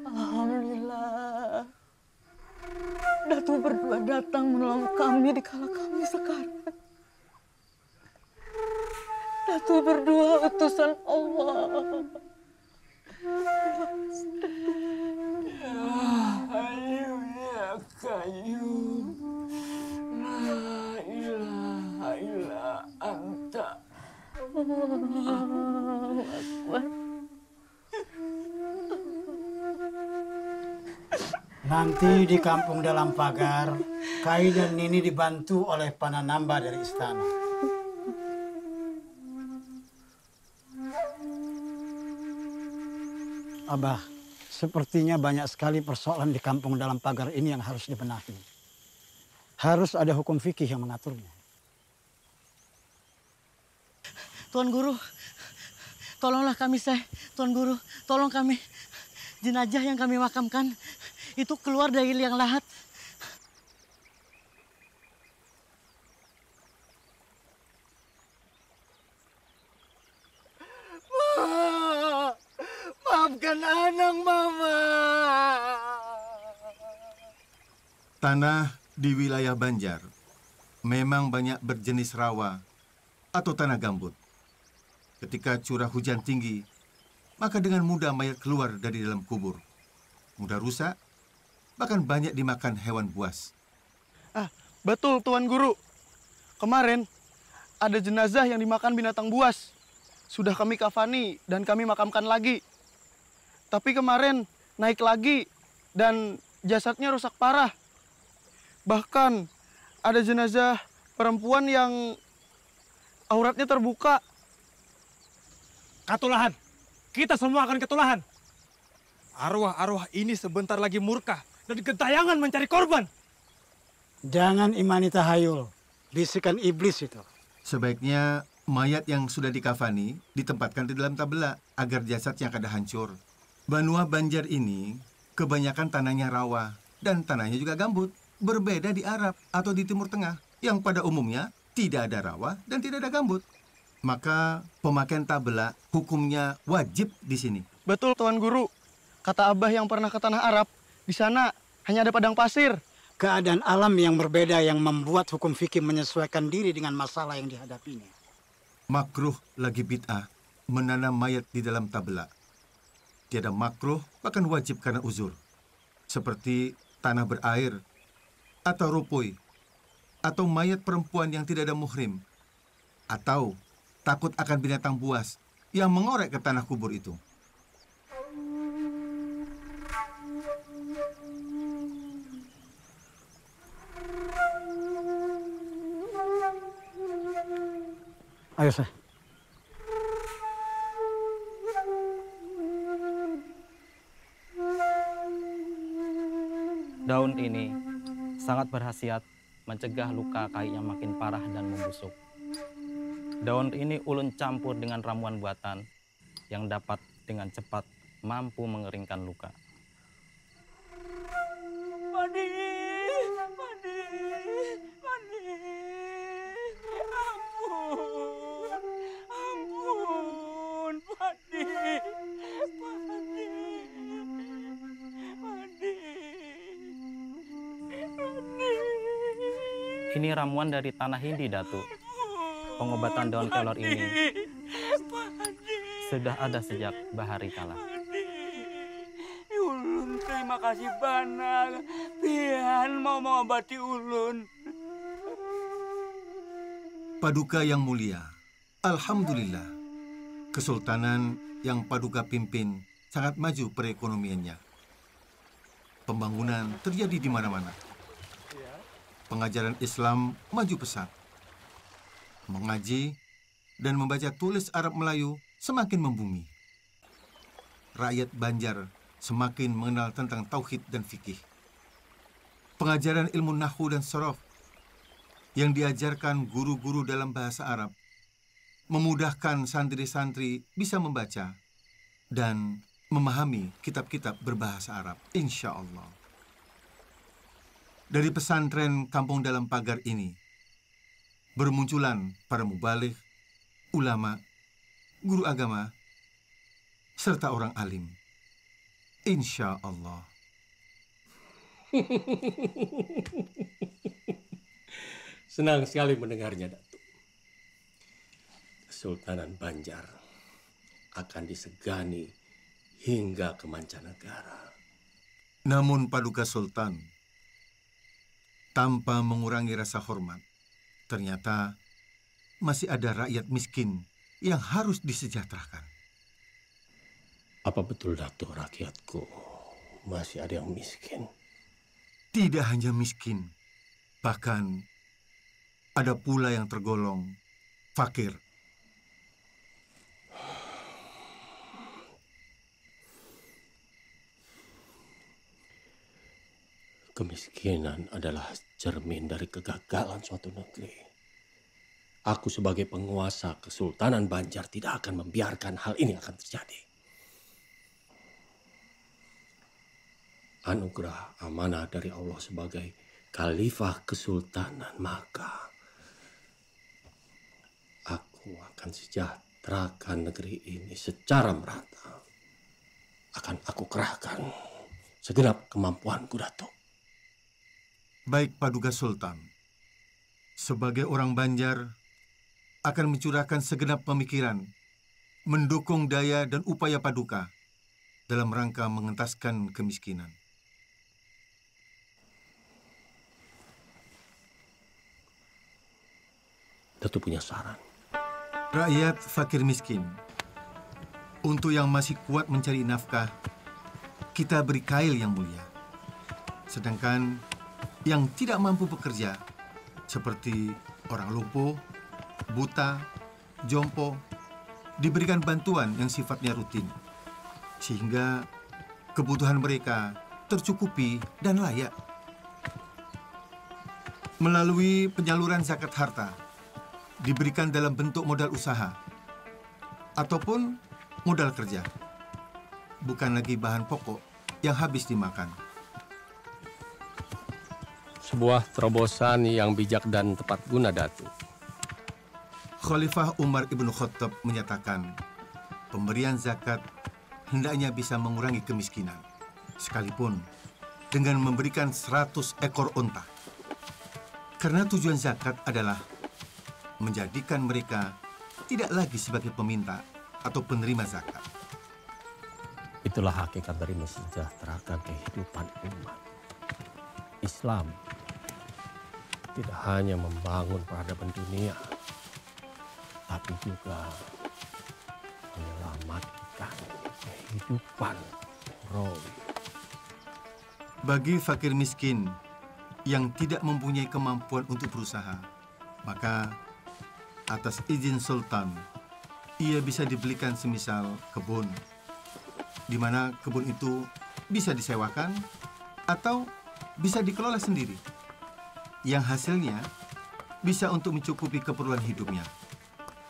Alhamdulillah. Datu berdua datang menolong kami di kala kami sekarang. Datu berdua utusan Allah. Ayo ya Qayyum, la ilaha illa anta. Allahu Akbar. Nanti di kampung dalam pagar, Kai dan Nini dibantu oleh Pananamba dari istana. Abah, sepertinya banyak sekali persoalan di kampung dalam pagar ini yang harus dibenahi. Harus ada hukum fikih yang mengaturnya. Tuan Guru, tolonglah kami, Tuan Guru, tolong kami. Jenazah yang kami makamkan itu keluar dari liang lahat. Ma, maafkan anak Mama. Tanah di wilayah Banjar memang banyak berjenis rawa atau tanah gambut. Ketika curah hujan tinggi, maka dengan mudah mayat keluar dari dalam kubur. Mudah rusak, bahkan banyak dimakan hewan buas. Betul, Tuan Guru. Kemarin ada jenazah yang dimakan binatang buas. Sudah kami kafani dan kami makamkan lagi. Tapi kemarin naik lagi dan jasadnya rusak parah. Bahkan ada jenazah perempuan yang auratnya terbuka. Katulahan, kita semua akan ketulahan. Arwah-arwah ini sebentar lagi murka dan gentayangan mencari korban. Jangan imani tahayul, bisikan iblis itu. Sebaiknya mayat yang sudah dikafani ditempatkan di dalam tabela agar jasadnya kada hancur. Banua Banjar ini kebanyakan tanahnya rawa dan tanahnya juga gambut. Berbeda di Arab atau di Timur Tengah yang pada umumnya tidak ada rawa dan tidak ada gambut. Maka pemakaian tabela hukumnya wajib di sini. Betul, Tuan Guru. Kata Abah yang pernah ke tanah Arab, di sana hanya ada padang pasir. Keadaan alam yang berbeda yang membuat hukum fikih menyesuaikan diri dengan masalah yang dihadapinya. Makruh lagi bid'ah menanam mayat di dalam tabela. Tiada makruh, bahkan wajib karena uzur. Seperti tanah berair, atau rupui, atau mayat perempuan yang tidak ada muhrim, atau takut akan binatang buas yang mengorek ke tanah kubur itu. Ayo, Syekh. Daun ini sangat berkhasiat mencegah luka kayu yang makin parah dan membusuk. Daun ini ulun campur dengan ramuan buatan yang dapat dengan cepat mampu mengeringkan luka. Padi, Padi, Padi, ampun, Padi, Padi, Padi. Ini ramuan dari tanah Hindi, Datuk. Pengobatan daun kelor ini sudah ada sejak bahari kala. Ulun terima kasih banyak. Pian mau mengobati ulun. Paduka yang mulia, alhamdulillah, Kesultanan yang Paduka pimpin sangat maju perekonomiannya. Pembangunan terjadi di mana-mana. Pengajaran Islam maju pesat. Mengaji dan membaca tulis Arab Melayu semakin membumi. Rakyat Banjar semakin mengenal tentang tauhid dan fikih. Pengajaran ilmu nahwu dan sorof yang diajarkan guru-guru dalam bahasa Arab memudahkan santri-santri bisa membaca dan memahami kitab-kitab berbahasa Arab, insya Allah. Dari pesantren kampung dalam pagar ini, bermunculan para mubaligh, ulama, guru agama, serta orang alim. Insya Allah. Senang sekali mendengarnya, Datuk. Kesultanan Banjar akan disegani hingga ke mancanegara. Namun Paduka Sultan, tanpa mengurangi rasa hormat, ternyata masih ada rakyat miskin yang harus disejahterakan. Apa betul, Datuk, rakyatku masih ada yang miskin? Tidak hanya miskin, bahkan ada pula yang tergolong fakir. Kemiskinan adalah cermin dari kegagalan suatu negeri. Aku sebagai penguasa Kesultanan Banjar tidak akan membiarkan hal ini akan terjadi. Anugerah amanah dari Allah sebagai Khalifah Kesultanan, maka aku akan sejahterakan negeri ini secara merata. Akan aku kerahkan segenap kemampuanku, Datuk. Baik Paduka Sultan, sebagai orang Banjar akan mencurahkan segenap pemikiran, mendukung daya dan upaya Paduka dalam rangka mengentaskan kemiskinan. Datuk punya saran. Rakyat fakir miskin, untuk yang masih kuat mencari nafkah, kita beri kail yang mulia. Sedangkan yang tidak mampu bekerja, seperti orang lumpuh, buta, jompo, diberikan bantuan yang sifatnya rutin, sehingga kebutuhan mereka tercukupi dan layak. Melalui penyaluran zakat harta, diberikan dalam bentuk modal usaha, ataupun modal kerja, bukan lagi bahan pokok yang habis dimakan. Sebuah terobosan yang bijak dan tepat guna, Datuk. Khalifah Umar Ibn Khattab menyatakan, pemberian zakat hendaknya bisa mengurangi kemiskinan, sekalipun dengan memberikan 100 ekor unta. Karena tujuan zakat adalah menjadikan mereka tidak lagi sebagai peminta atau penerima zakat. Itulah hakikat dari mensejahterakan kehidupan umat. Islam tidak hanya membangun peradaban dunia, tapi juga menyelamatkan kehidupan rohani. Bagi fakir miskin yang tidak mempunyai kemampuan untuk berusaha, maka atas izin Sultan, ia bisa dibelikan semisal kebun, di mana kebun itu bisa disewakan atau bisa dikelola sendiri, yang hasilnya bisa untuk mencukupi keperluan hidupnya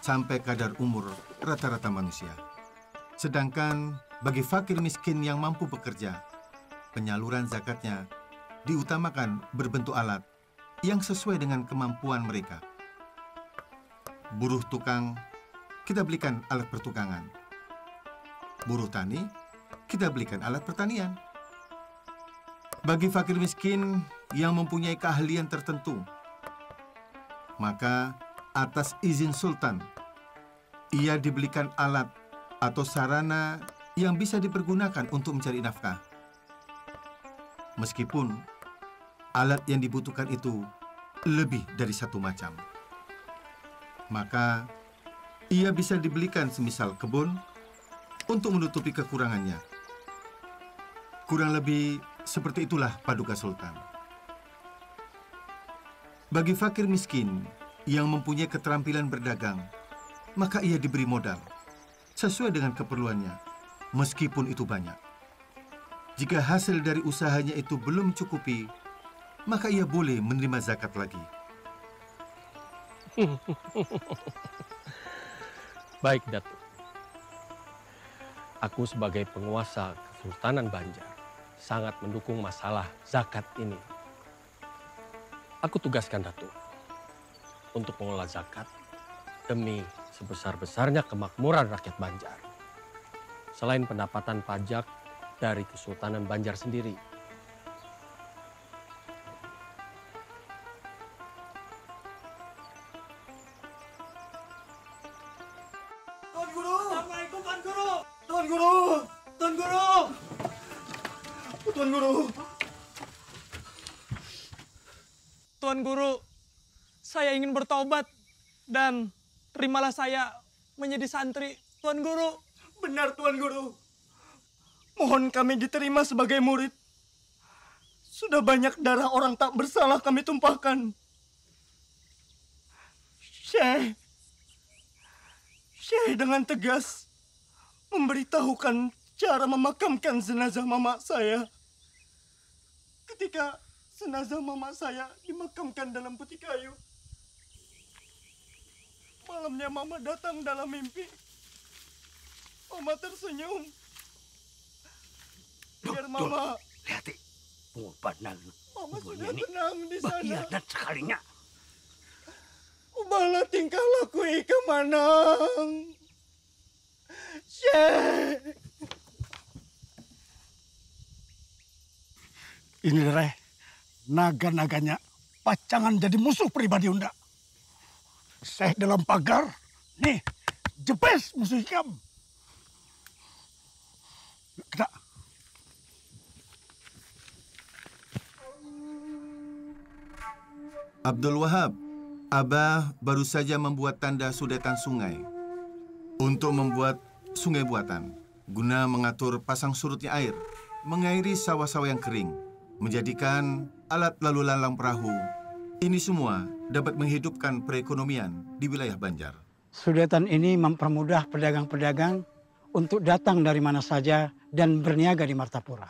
sampai kadar umur rata-rata manusia. Sedangkan bagi fakir miskin yang mampu bekerja, penyaluran zakatnya diutamakan berbentuk alat yang sesuai dengan kemampuan mereka. Buruh tukang, kita belikan alat pertukangan. Buruh tani, kita belikan alat pertanian. Bagi fakir miskin yang mempunyai keahlian tertentu, maka atas izin Sultan, ia dibelikan alat atau sarana yang bisa dipergunakan untuk mencari nafkah. Meskipun alat yang dibutuhkan itu lebih dari satu macam, maka ia bisa dibelikan semisal kebun untuk menutupi kekurangannya. Kurang lebih seperti itulah paduka Sultan. Bagi fakir miskin yang mempunyai keterampilan berdagang, maka ia diberi modal sesuai dengan keperluannya, meskipun itu banyak. Jika hasil dari usahanya itu belum mencukupi, maka ia boleh menerima zakat lagi. Baik, Datuk. Aku sebagai penguasa Kesultanan Banjar sangat mendukung masalah zakat ini. Aku tugaskan Datuk untuk mengelola zakat demi sebesar-besarnya kemakmuran rakyat Banjar. Selain pendapatan pajak dari Kesultanan Banjar sendiri. Tuan Guru! Assalamualaikum Tuan Guru! Tuan Guru! Tuan Guru! Tuan Guru! Tuan Guru, saya ingin bertobat dan terimalah saya menjadi santri, Tuan Guru. Benar, Tuan Guru. Mohon kami diterima sebagai murid. Sudah banyak darah orang tak bersalah kami tumpahkan. Syekh dengan tegas memberitahukan cara memakamkan jenazah mama saya. Ketika jenazah mama saya dimakamkan dalam peti kayu, malamnya mama datang dalam mimpi. Mama tersenyum. Biar mama... Lihat, Purban Mama sudah tenang di sana. Bahiadat sekalinya. Ubahlah tingkah laku Ika Manang. Syekh. Ini Reh, naga-naganya pacangan jadi musuh pribadi Unda. Syekh dalam pagar, nih, jebes musuh Hikam. Kita. Abdul Wahab, Abah baru saja membuat tanda sudetan sungai untuk membuat sungai buatan guna mengatur pasang surutnya air, mengairi sawah-sawah yang kering, menjadikan alat lalu lalang perahu. Ini semua dapat menghidupkan perekonomian di wilayah Banjar. Sudetan ini mempermudah pedagang-pedagang untuk datang dari mana saja dan berniaga di Martapura.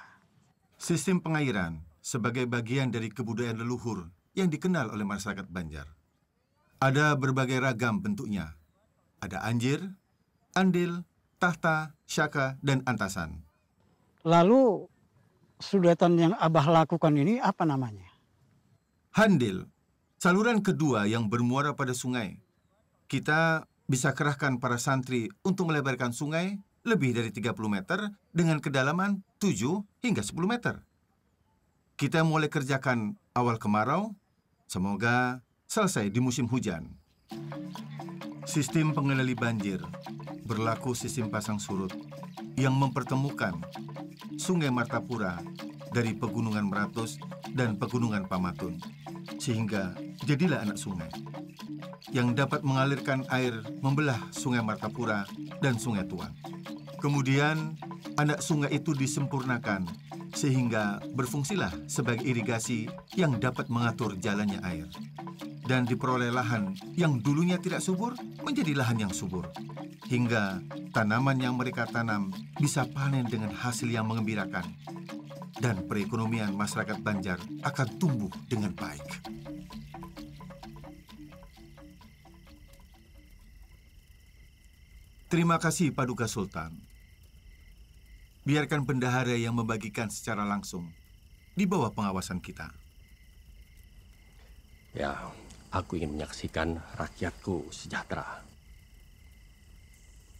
Sistem pengairan sebagai bagian dari kebudayaan leluhur yang dikenal oleh masyarakat Banjar. Ada berbagai ragam bentuknya. Ada anjir, andil, tahta, syaka, dan antasan. Lalu, sudetan yang Abah lakukan ini apa namanya? Handil, saluran kedua yang bermuara pada sungai. Kita bisa kerahkan para santri untuk melebarkan sungai lebih dari 30 meter dengan kedalaman 7 hingga 10 meter. Kita mulai kerjakan awal kemarau, semoga selesai di musim hujan. Sistem pengendali banjir berlaku sistem pasang surut yang mempertemukan Sungai Martapura dari Pegunungan Meratus dan Pegunungan Pamatun, sehingga jadilah anak sungai yang dapat mengalirkan air membelah Sungai Martapura dan Sungai Tuan. Kemudian anak sungai itu disempurnakan sehingga berfungsilah sebagai irigasi yang dapat mengatur jalannya air. Dan diperoleh lahan yang dulunya tidak subur menjadi lahan yang subur. Hingga tanaman yang mereka tanam bisa panen dengan hasil yang mengembirakan. Dan perekonomian masyarakat Banjar akan tumbuh dengan baik. Terima kasih Paduka Sultan. Biarkan bendahara yang membagikan secara langsung di bawah pengawasan kita. Ya, aku ingin menyaksikan rakyatku sejahtera.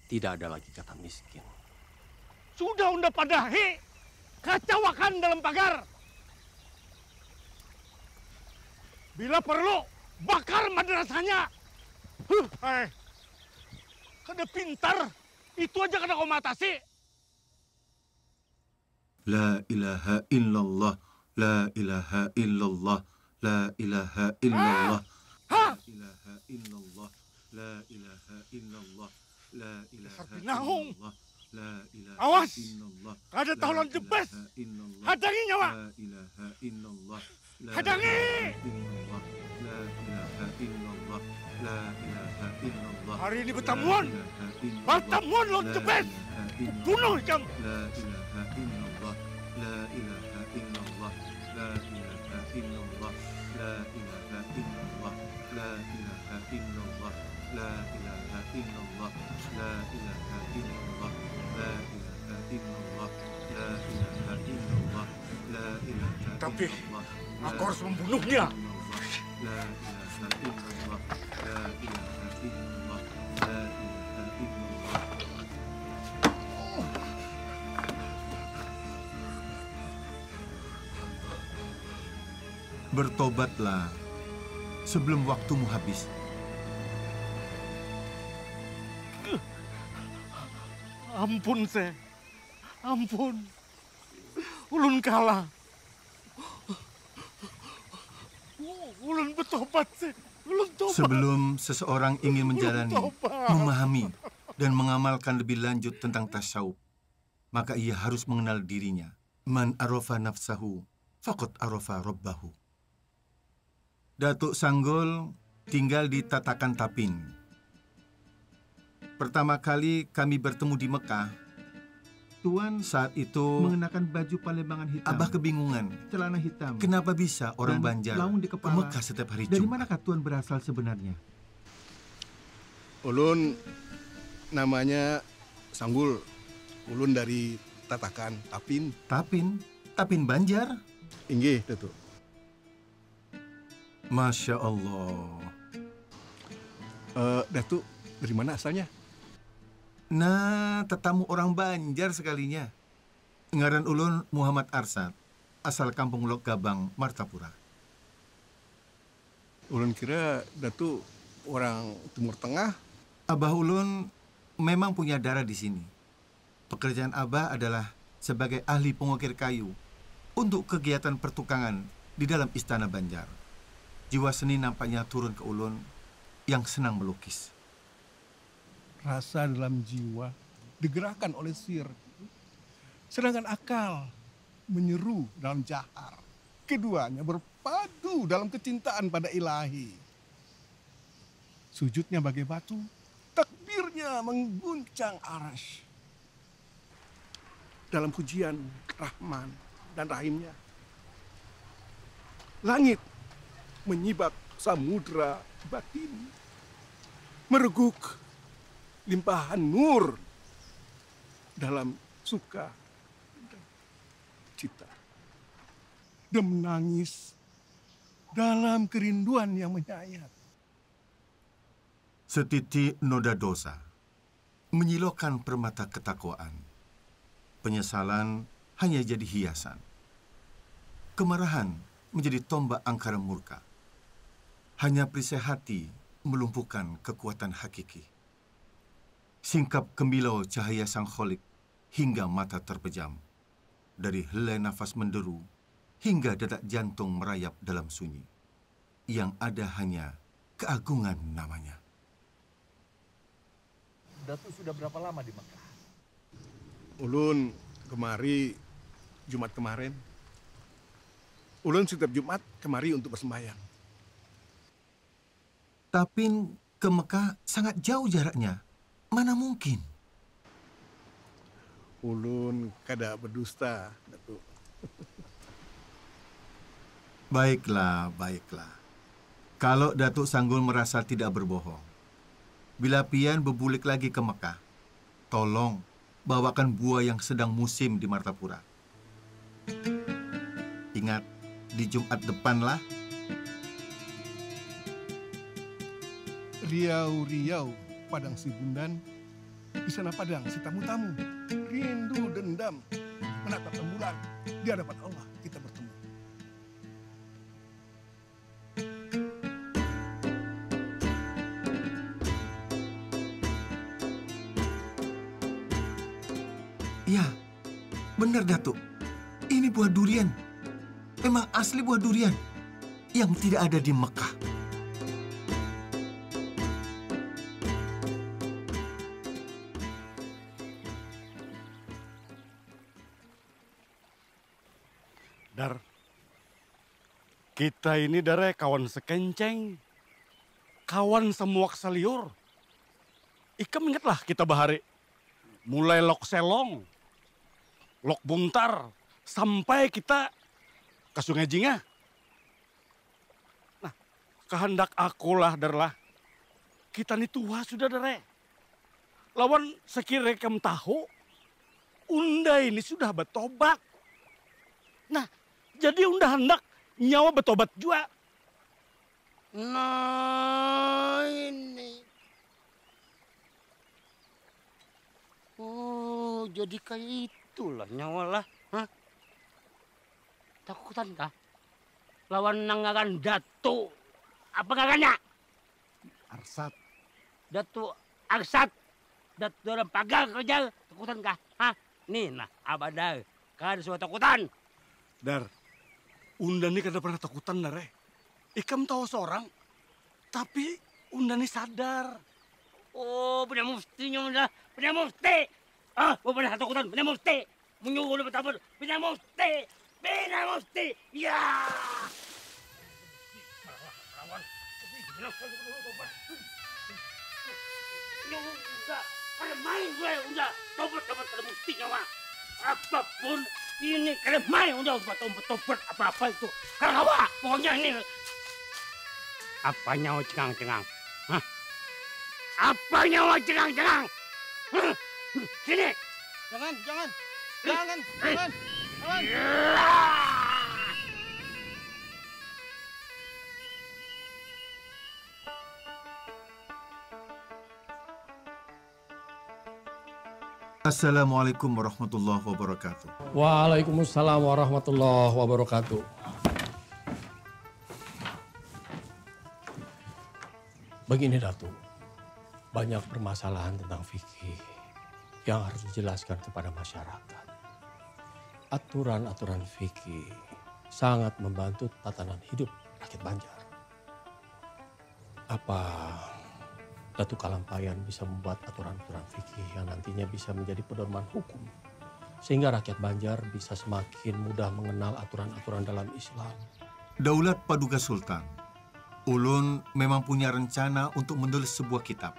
Tidak ada lagi kata miskin. Sudah unda padahi, kacaukan dalam pagar. Bila perlu, bakar madrasahnya. Kada pintar, itu aja kada kau matasi. La ilaha illallah, la ilaha illallah, la ilaha illallah, la ilaha illallah, la ilaha illallah, la ilaha illallah, la ilaha Awas, illallah. kada tolong jebes. Hadangi nyawa. La ilaha illallah, la Hadangi. illallah, la ilaha illallah, la ilaha illallah. Hari ini pertemuan, pertemuan lo jebes. Bunuh jam. La ilaha illallah, la ilaha illallah, la ilaha illallah, la ilaha illallah, la ilaha illallah, la ilaha illallah, la ilaha illallah, la ilaha illallah, la ilaha illallah, la ilaha. Tapi aku harus membunuhnya. La ilaha illallah, la ilaha illallah, la ilaha illallah. Bertobatlah sebelum waktumu habis. Ampun, Se. Ampun. Ulun kalah. Ulun bertobat, Se. Ulun tobat. Sebelum seseorang ingin menjalani, tobat. memahami, dan mengamalkan lebih lanjut tentang tasawuf, maka ia harus mengenal dirinya. Man arafa nafsahu, faqad arafa rabbahu. Datuk Sanggol tinggal di Tatakan Tapin. Pertama kali kami bertemu di Mekah, Tuan saat itu mengenakan baju palembangan hitam. Abah kebingungan. Celana hitam. Kenapa bisa orang Banjar ke Mekah setiap hari Jumat? Dari manakah Tuan berasal sebenarnya? Ulun namanya Sanggul. Ulun dari Tatakan Tapin. Tapin? Tapin Banjar? Inggih, Datuk. Masya Allah. Datuk, dari mana asalnya? Nah, tetamu orang Banjar sekalinya. Ngaran ulun Muhammad Arsad, asal kampung Lok Gabang, Martapura. Ulun kira Datuk orang Timur Tengah. Abah ulun memang punya darah di sini. Pekerjaan Abah adalah sebagai ahli pengukir kayu untuk kegiatan pertukangan di dalam Istana Banjar. jiwa seni nampaknya turun ke ulun yang senang melukis. Rasa dalam jiwa digerakkan oleh sihir, sedangkan akal menyeru dalam jahar. Keduanya berpadu dalam kecintaan pada ilahi. Sujudnya bagai batu, takbirnya mengguncang arasy. Dalam pujian Rahman dan Rahimnya, langit menyibak samudra batin, mereguk limpahan nur dalam suka dan cita, dan menangis dalam kerinduan yang menyayat. Setitik noda dosa menyilaukan permata ketakwaan. Penyesalan hanya jadi hiasan. Kemarahan menjadi tombak angkara murka. Hanya perisai hati melumpuhkan kekuatan hakiki. Singkap kemilau cahaya sang kholik hingga mata terpejam. Dari helai nafas menderu hingga detak jantung merayap dalam sunyi. Yang ada hanya keagungan namanya. Datu sudah berapa lama di Mekah? Ulun kemari Jumat kemarin. Ulun setiap Jumat kemari untuk bersembahyang. Tapi ke Mekah sangat jauh jaraknya. Mana mungkin? Ulun kada berdusta, Datuk. Baiklah, baiklah. Kalau Datuk Sanggul merasa tidak berbohong, bila pian berbulik lagi ke Mekah, tolong bawakan buah yang sedang musim di Martapura. Ingat, di Jumat depanlah. Riau-riau padang si Bundan, di sana padang si tamu-tamu. Rindu dendam menatap rembulan, di hadapan Allah kita bertemu. Ya, benar Datuk. Ini buah durian. Memang asli buah durian yang tidak ada di Mekah. Dar, kita ini Dare kawan sekenceng, kawan semuak seliur. Ikam ingatlah kita bahari, mulai lok selong, lok buntar, sampai kita ke Sungai Jingah. Nah, kehendak akulah Darlah, kita ini tua sudah Dare. Lawan sekira kam tahu, unda ini sudah bertobat. Nah, jadi unda hendak nyawa bertobat juga. Nah ini. Oh, jadi kayak itulah nyawa lah. Hah? Takutan kah? Lawan nangakan Datu. Apa kakaknya? Arsat. Datu Arsat. Datu dalam pagar kerja. Takutan kah? Hah? Nih nah, abadar. Kan suatu takutan. Dar, unda ini kada pernah takutan Dare. Ikam tahu seorang, tapi unda ini sadar. Oh, punya muftinya udah, punya mufti. Ah, punya takutan, punya mufti. Menyuruh lu bertabur, punya mufti. Punya mufti. Ya. Udah, ada main gue, udah. Tobat ada muftinya, Wak. Apapun ini kalian main udah tobat apa-apa itu. Karena apa? Pokoknya ini. Apa nyawa cengang-cengang? Hah? Apa nyawa cengang-cengang? Sini. Jangan. Assalamualaikum warahmatullahi wabarakatuh. Waalaikumsalam warahmatullahi wabarakatuh. Begini Datuk, banyak permasalahan tentang fikih yang harus dijelaskan kepada masyarakat. Aturan-aturan fikih sangat membantu tatanan hidup rakyat Banjar. Apa Datuk Kalampayan bisa membuat aturan-aturan fikih yang nantinya bisa menjadi pedoman hukum, sehingga rakyat Banjar bisa semakin mudah mengenal aturan-aturan dalam Islam? Daulat Paduka Sultan, ulun memang punya rencana untuk menulis sebuah kitab.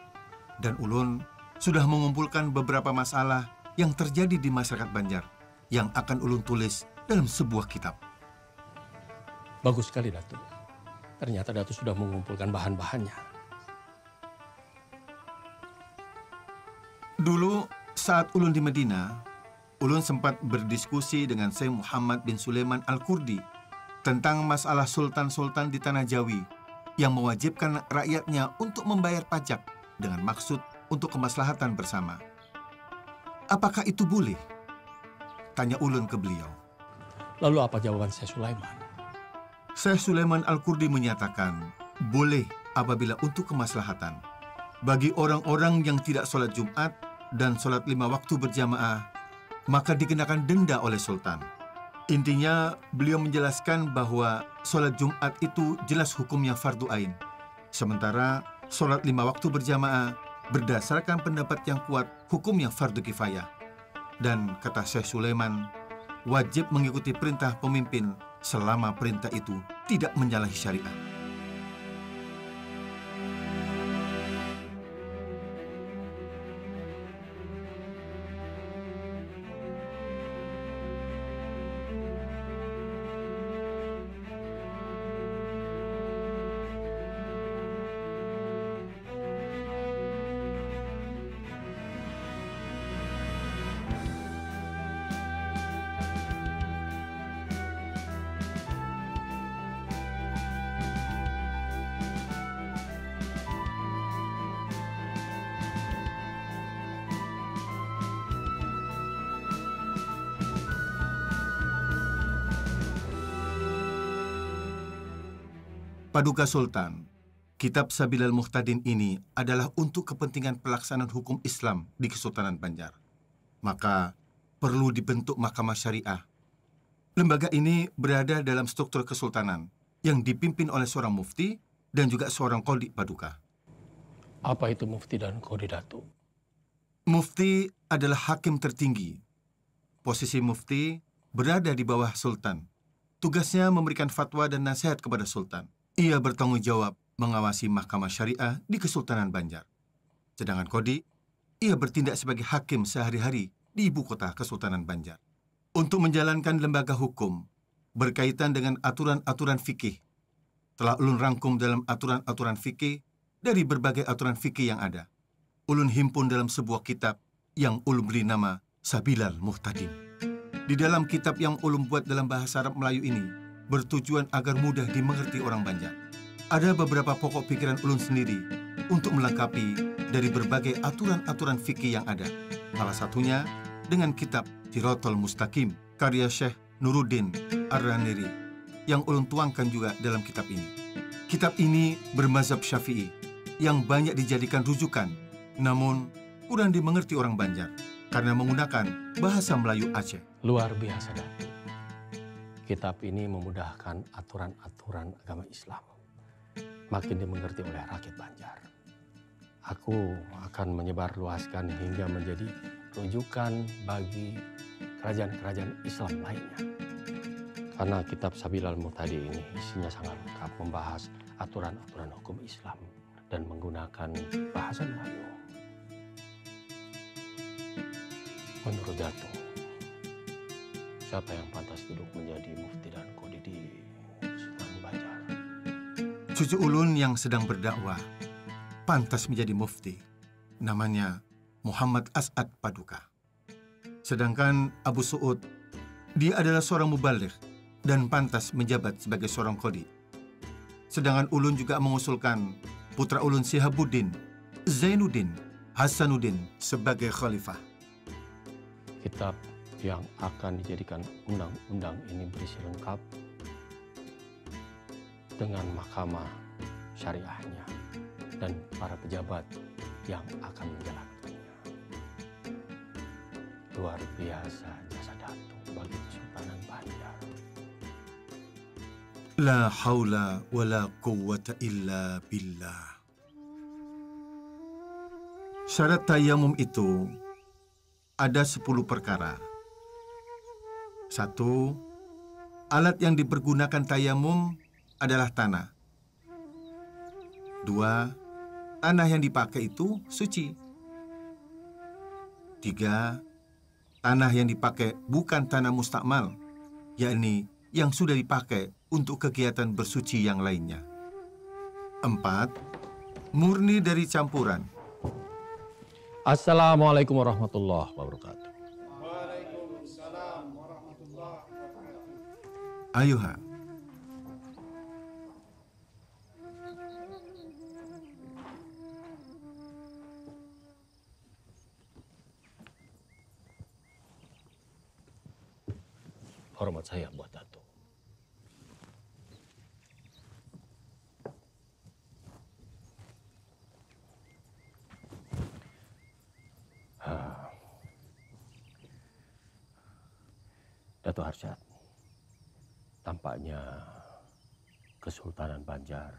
Dan ulun sudah mengumpulkan beberapa masalah yang terjadi di masyarakat Banjar yang akan ulun tulis dalam sebuah kitab. Bagus sekali, Datuk. Ternyata Datuk sudah mengumpulkan bahan-bahannya. Dulu saat ulun di Medina, ulun sempat berdiskusi dengan Syekh Muhammad bin Sulaiman Al-Kurdi tentang masalah sultan-sultan di Tanah Jawi yang mewajibkan rakyatnya untuk membayar pajak dengan maksud untuk kemaslahatan bersama. Apakah itu boleh? Tanya ulun ke beliau. Lalu apa jawaban Syekh Sulaiman? Syekh Sulaiman Al-Kurdi menyatakan, boleh apabila untuk kemaslahatan. Bagi orang-orang yang tidak sholat Jumat dan sholat 5 waktu berjamaah, maka dikenakan denda oleh sultan. Intinya, beliau menjelaskan bahwa sholat Jumat itu jelas hukumnya fardu ain. Sementara sholat 5 waktu berjamaah berdasarkan pendapat yang kuat hukumnya fardu kifayah. Dan kata Syekh Sulaiman, wajib mengikuti perintah pemimpin selama perintah itu tidak menyalahi syariat. Paduka Sultan, Kitab Sabilal Muhtadin ini adalah untuk kepentingan pelaksanaan hukum Islam di Kesultanan Banjar. Maka perlu dibentuk Mahkamah Syariah. Lembaga ini berada dalam struktur kesultanan yang dipimpin oleh seorang mufti dan juga seorang qadhi Paduka. Apa itu mufti dan qadhi, Datuk? Mufti adalah hakim tertinggi. Posisi mufti berada di bawah sultan. Tugasnya memberikan fatwa dan nasihat kepada sultan. Ia bertanggung jawab mengawasi Mahkamah Syariah di Kesultanan Banjar. Sedangkan qadhi, ia bertindak sebagai hakim sehari-hari di ibu kota Kesultanan Banjar. Untuk menjalankan lembaga hukum berkaitan dengan aturan-aturan fikih, telah ulun rangkum dalam aturan-aturan fikih dari berbagai aturan fikih yang ada. Ulun himpun dalam sebuah kitab yang ulun beri nama Sabilal Muhtadin. Di dalam kitab yang ulun buat dalam bahasa Arab Melayu ini, bertujuan agar mudah dimengerti orang Banjar. Ada beberapa pokok pikiran ulun sendiri untuk melengkapi dari berbagai aturan-aturan fikih yang ada. Salah satunya dengan kitab Siratal Mustaqim, karya Syekh Nuruddin Ar-Raniri, yang ulun tuangkan juga dalam kitab ini. Kitab ini bermazhab Syafi'i, yang banyak dijadikan rujukan, namun kurang dimengerti orang Banjar, karena menggunakan bahasa Melayu Aceh. Luar biasa, Datuk. Kitab ini memudahkan aturan-aturan agama Islam makin dimengerti oleh rakyat Banjar. Aku akan menyebarluaskan hingga menjadi rujukan bagi kerajaan-kerajaan Islam lainnya. Karena kitab Sabilal Muhtadi ini isinya sangat lengkap membahas aturan-aturan hukum Islam dan menggunakan bahasa Melayu. Menurut Datuk, siapa yang pantas duduk menjadi mufti dan qadhi di Kesultanan Banjar? Cucu ulun yang sedang berdakwah pantas menjadi mufti. Namanya Muhammad As'ad Paduka. Sedangkan Abu Su'ud, dia adalah seorang mubaligh dan pantas menjabat sebagai seorang qadhi. Sedangkan ulun juga mengusulkan putra ulun Sihabuddin, Zainuddin, Hasanuddin sebagai khalifah. Kitab yang akan dijadikan undang-undang ini berisi lengkap dengan mahkamah syariahnya dan para pejabat yang akan menjalankannya. Luar biasa jasa Datuk bagi Kesultanan Banjar. La haula wa la quwwata illa billah. Syarat tayamum itu ada 10 perkara. 1. Alat yang dipergunakan tayamum adalah tanah. 2. Tanah yang dipakai itu suci. 3. Tanah yang dipakai bukan tanah mustakmal, yakni yang sudah dipakai untuk kegiatan bersuci yang lainnya. 4. Murni dari campuran. Assalamualaikum warahmatullahi wabarakatuh. Waalaikumsalam warahmatullahi wabarakatuh. Ayo, Ha. Hormat saya buat Datuk. Datuk Arsyad, tampaknya Kesultanan Banjar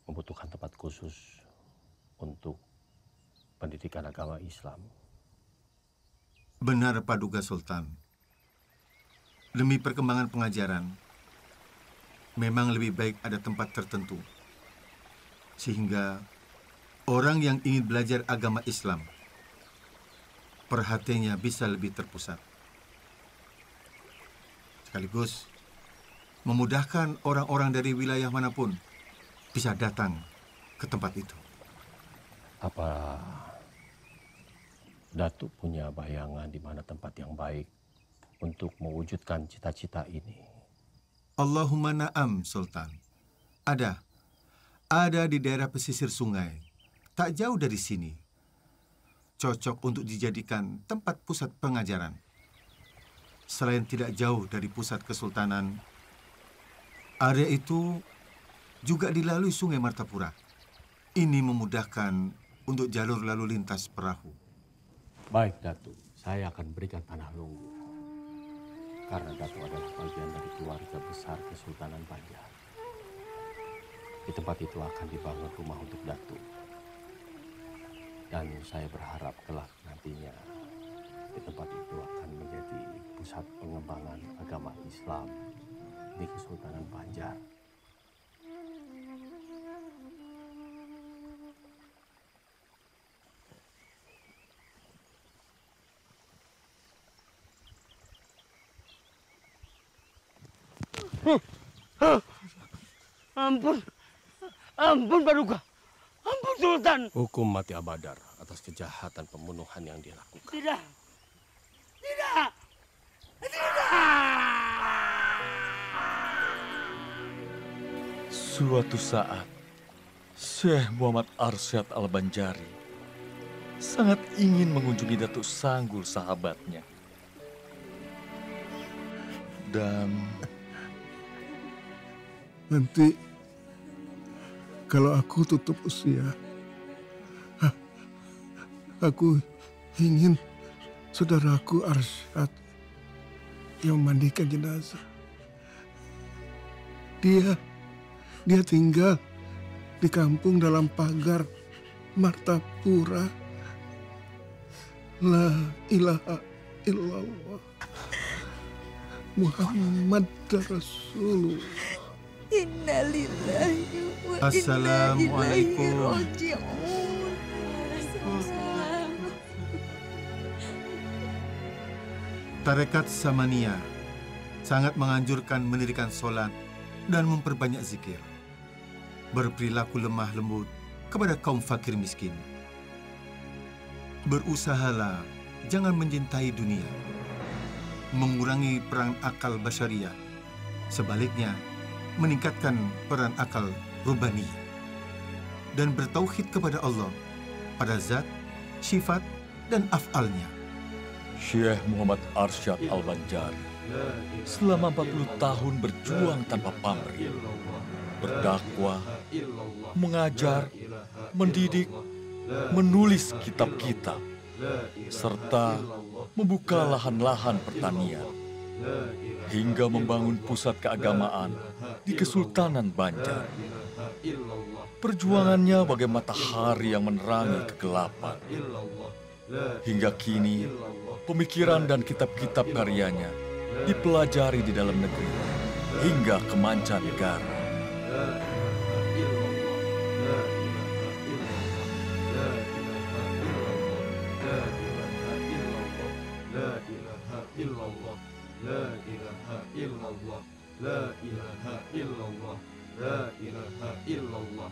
membutuhkan tempat khusus untuk pendidikan agama Islam. Benar, Paduka Sultan. Demi perkembangan pengajaran, memang lebih baik ada tempat tertentu. Sehingga orang yang ingin belajar agama Islam, perhatiannya bisa lebih terpusat. Sekaligus memudahkan orang-orang dari wilayah manapun bisa datang ke tempat itu. Apa Datuk punya bayangan di mana tempat yang baik untuk mewujudkan cita-cita ini? Allahumma na'am, Sultan. Ada. Ada di daerah pesisir sungai. Tak jauh dari sini. Cocok untuk dijadikan tempat pusat pengajaran. Selain tidak jauh dari pusat kesultanan, area itu juga dilalui sungai Martapura. Ini memudahkan untuk jalur lalu lintas perahu. Baik, Datuk. Saya akan berikan tanah Lunggu. Karena Datuk adalah bagian dari keluarga besar Kesultanan Banjar. Di tempat itu akan dibangun rumah untuk Datuk. Dan saya berharap kelak nantinya di tempat itu akan menjadi pusat pengembangan agama Islam di Kesultanan Banjar. Ampun, ampun Paduka, ampun Sultan. Hukum mati Abadar atas kejahatan pembunuhan yang dia lakukan. Tidak, tidak, tidak. Suatu saat, Syekh Muhammad Arsyad Al-Banjari sangat ingin mengunjungi Datuk Sanggul sahabatnya. Dan nanti kalau aku tutup usia, aku ingin saudaraku Arsyad yang memandikan jenazah. Dia tinggal di kampung dalam pagar Martapura. La ilaha illallah Muhammad Rasulullah. Innalillahi wa inna Assalamualaikum. ilaihi raji'un. Tarekat Samania sangat menganjurkan mendirikan sholat dan memperbanyak zikir. Berperilaku lemah lembut kepada kaum fakir miskin. Berusahalah jangan mencintai dunia. Mengurangi peran akal basyariah. Sebaliknya, meningkatkan peran akal rubaniyah. Dan bertauhid kepada Allah pada zat, sifat, dan af'alnya. Syekh Muhammad Arsyad Al-Banjari selama 40 tahun berjuang tanpa pamrih, berdakwah, mengajar, mendidik, menulis kitab-kitab, serta membuka lahan-lahan pertanian, hingga membangun pusat keagamaan di Kesultanan Banjar. Perjuangannya bagai matahari yang menerangi kegelapan. Hingga kini, pemikiran dan kitab-kitab karyanya dipelajari di dalam negeri hingga ke mancanegara. La ilaha illallah, la ilaha illallah,